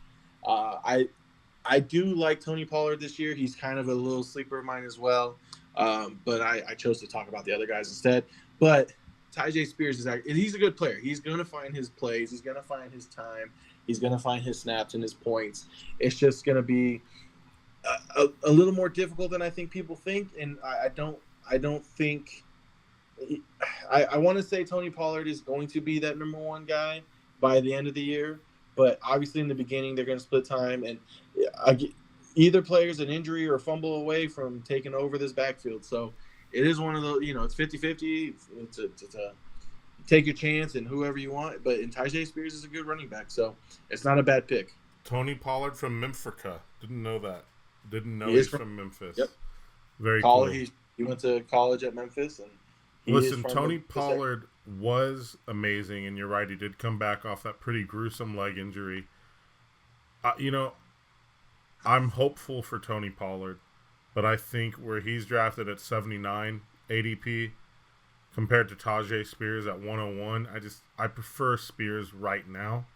I do like Tony Pollard this year. He's kind of a little sleeper of mine as well, but I chose to talk about the other guys instead. But Tyjae Spears he's a good player. He's going to find his plays. He's going to find his time. He's going to find his snaps and his points. It's just going to be a little more difficult than I think people think, and I don't think I want to say Tony Pollard is going to be that number one guy by the end of the year, but obviously in the beginning they're going to split time, and either player's an injury or a fumble away from taking over this backfield. So it is one of those, it's 50-50. It's take your chance and whoever you want, but Tyjae Spears is a good running back, so it's not a bad pick. Tony Pollard from Memphis. Didn't know that. Didn't know he's from Memphis. Yep. Very cool. He went to college at Memphis, and listen, Tony Pollard was amazing, and you're right. He did come back off that pretty gruesome leg injury. I'm hopeful for Tony Pollard, but I think where he's drafted at 79 ADP compared to Tyjae Spears at 101, I prefer Spears right now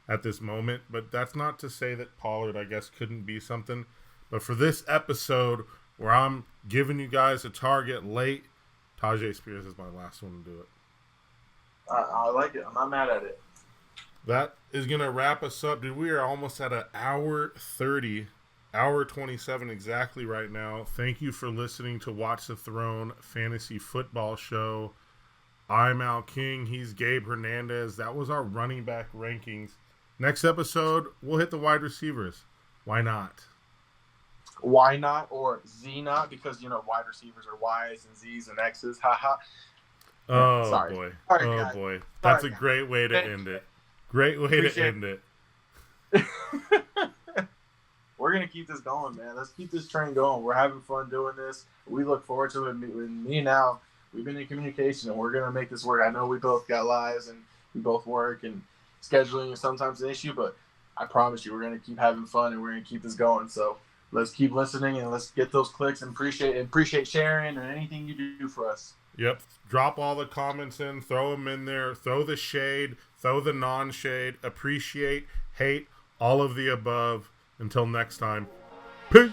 at this moment. But that's not to say that Pollard, I guess, couldn't be something. But for this episode where I'm giving you guys a target late, Tyjae Spears is my last one to do it. I like it. I'm not mad at it. That is going to wrap us up, dude. We are almost at an hour 30, hour 27 exactly right now. Thank you for listening to Watch the Throne Fantasy Football Show. I'm Al King. He's Gabe Hernandez. That was our running back rankings. Next episode, we'll hit the wide receivers. Why not? Why not? Or Z not? Because, wide receivers are Y's and Z's and X's. Haha. Oh, sorry. boy. Sorry, oh, guys. boy. That's Sorry, a great way to end it. Great way to end it. We're going to keep this going, man. Let's keep this train going. We're having fun doing this. We look forward to it. Me and Al, we've been in communication, and we're going to make this work. I know we both got lives, and we both work, and scheduling is sometimes an issue, but I promise you we're going to keep having fun, and we're going to keep this going. So let's keep listening, and let's get those clicks, and appreciate sharing and anything you do for us. Yep. Drop all the comments in. Throw them in there. Throw the shade. Throw the non-shade. Appreciate, hate, all of the above. Until next time, peace.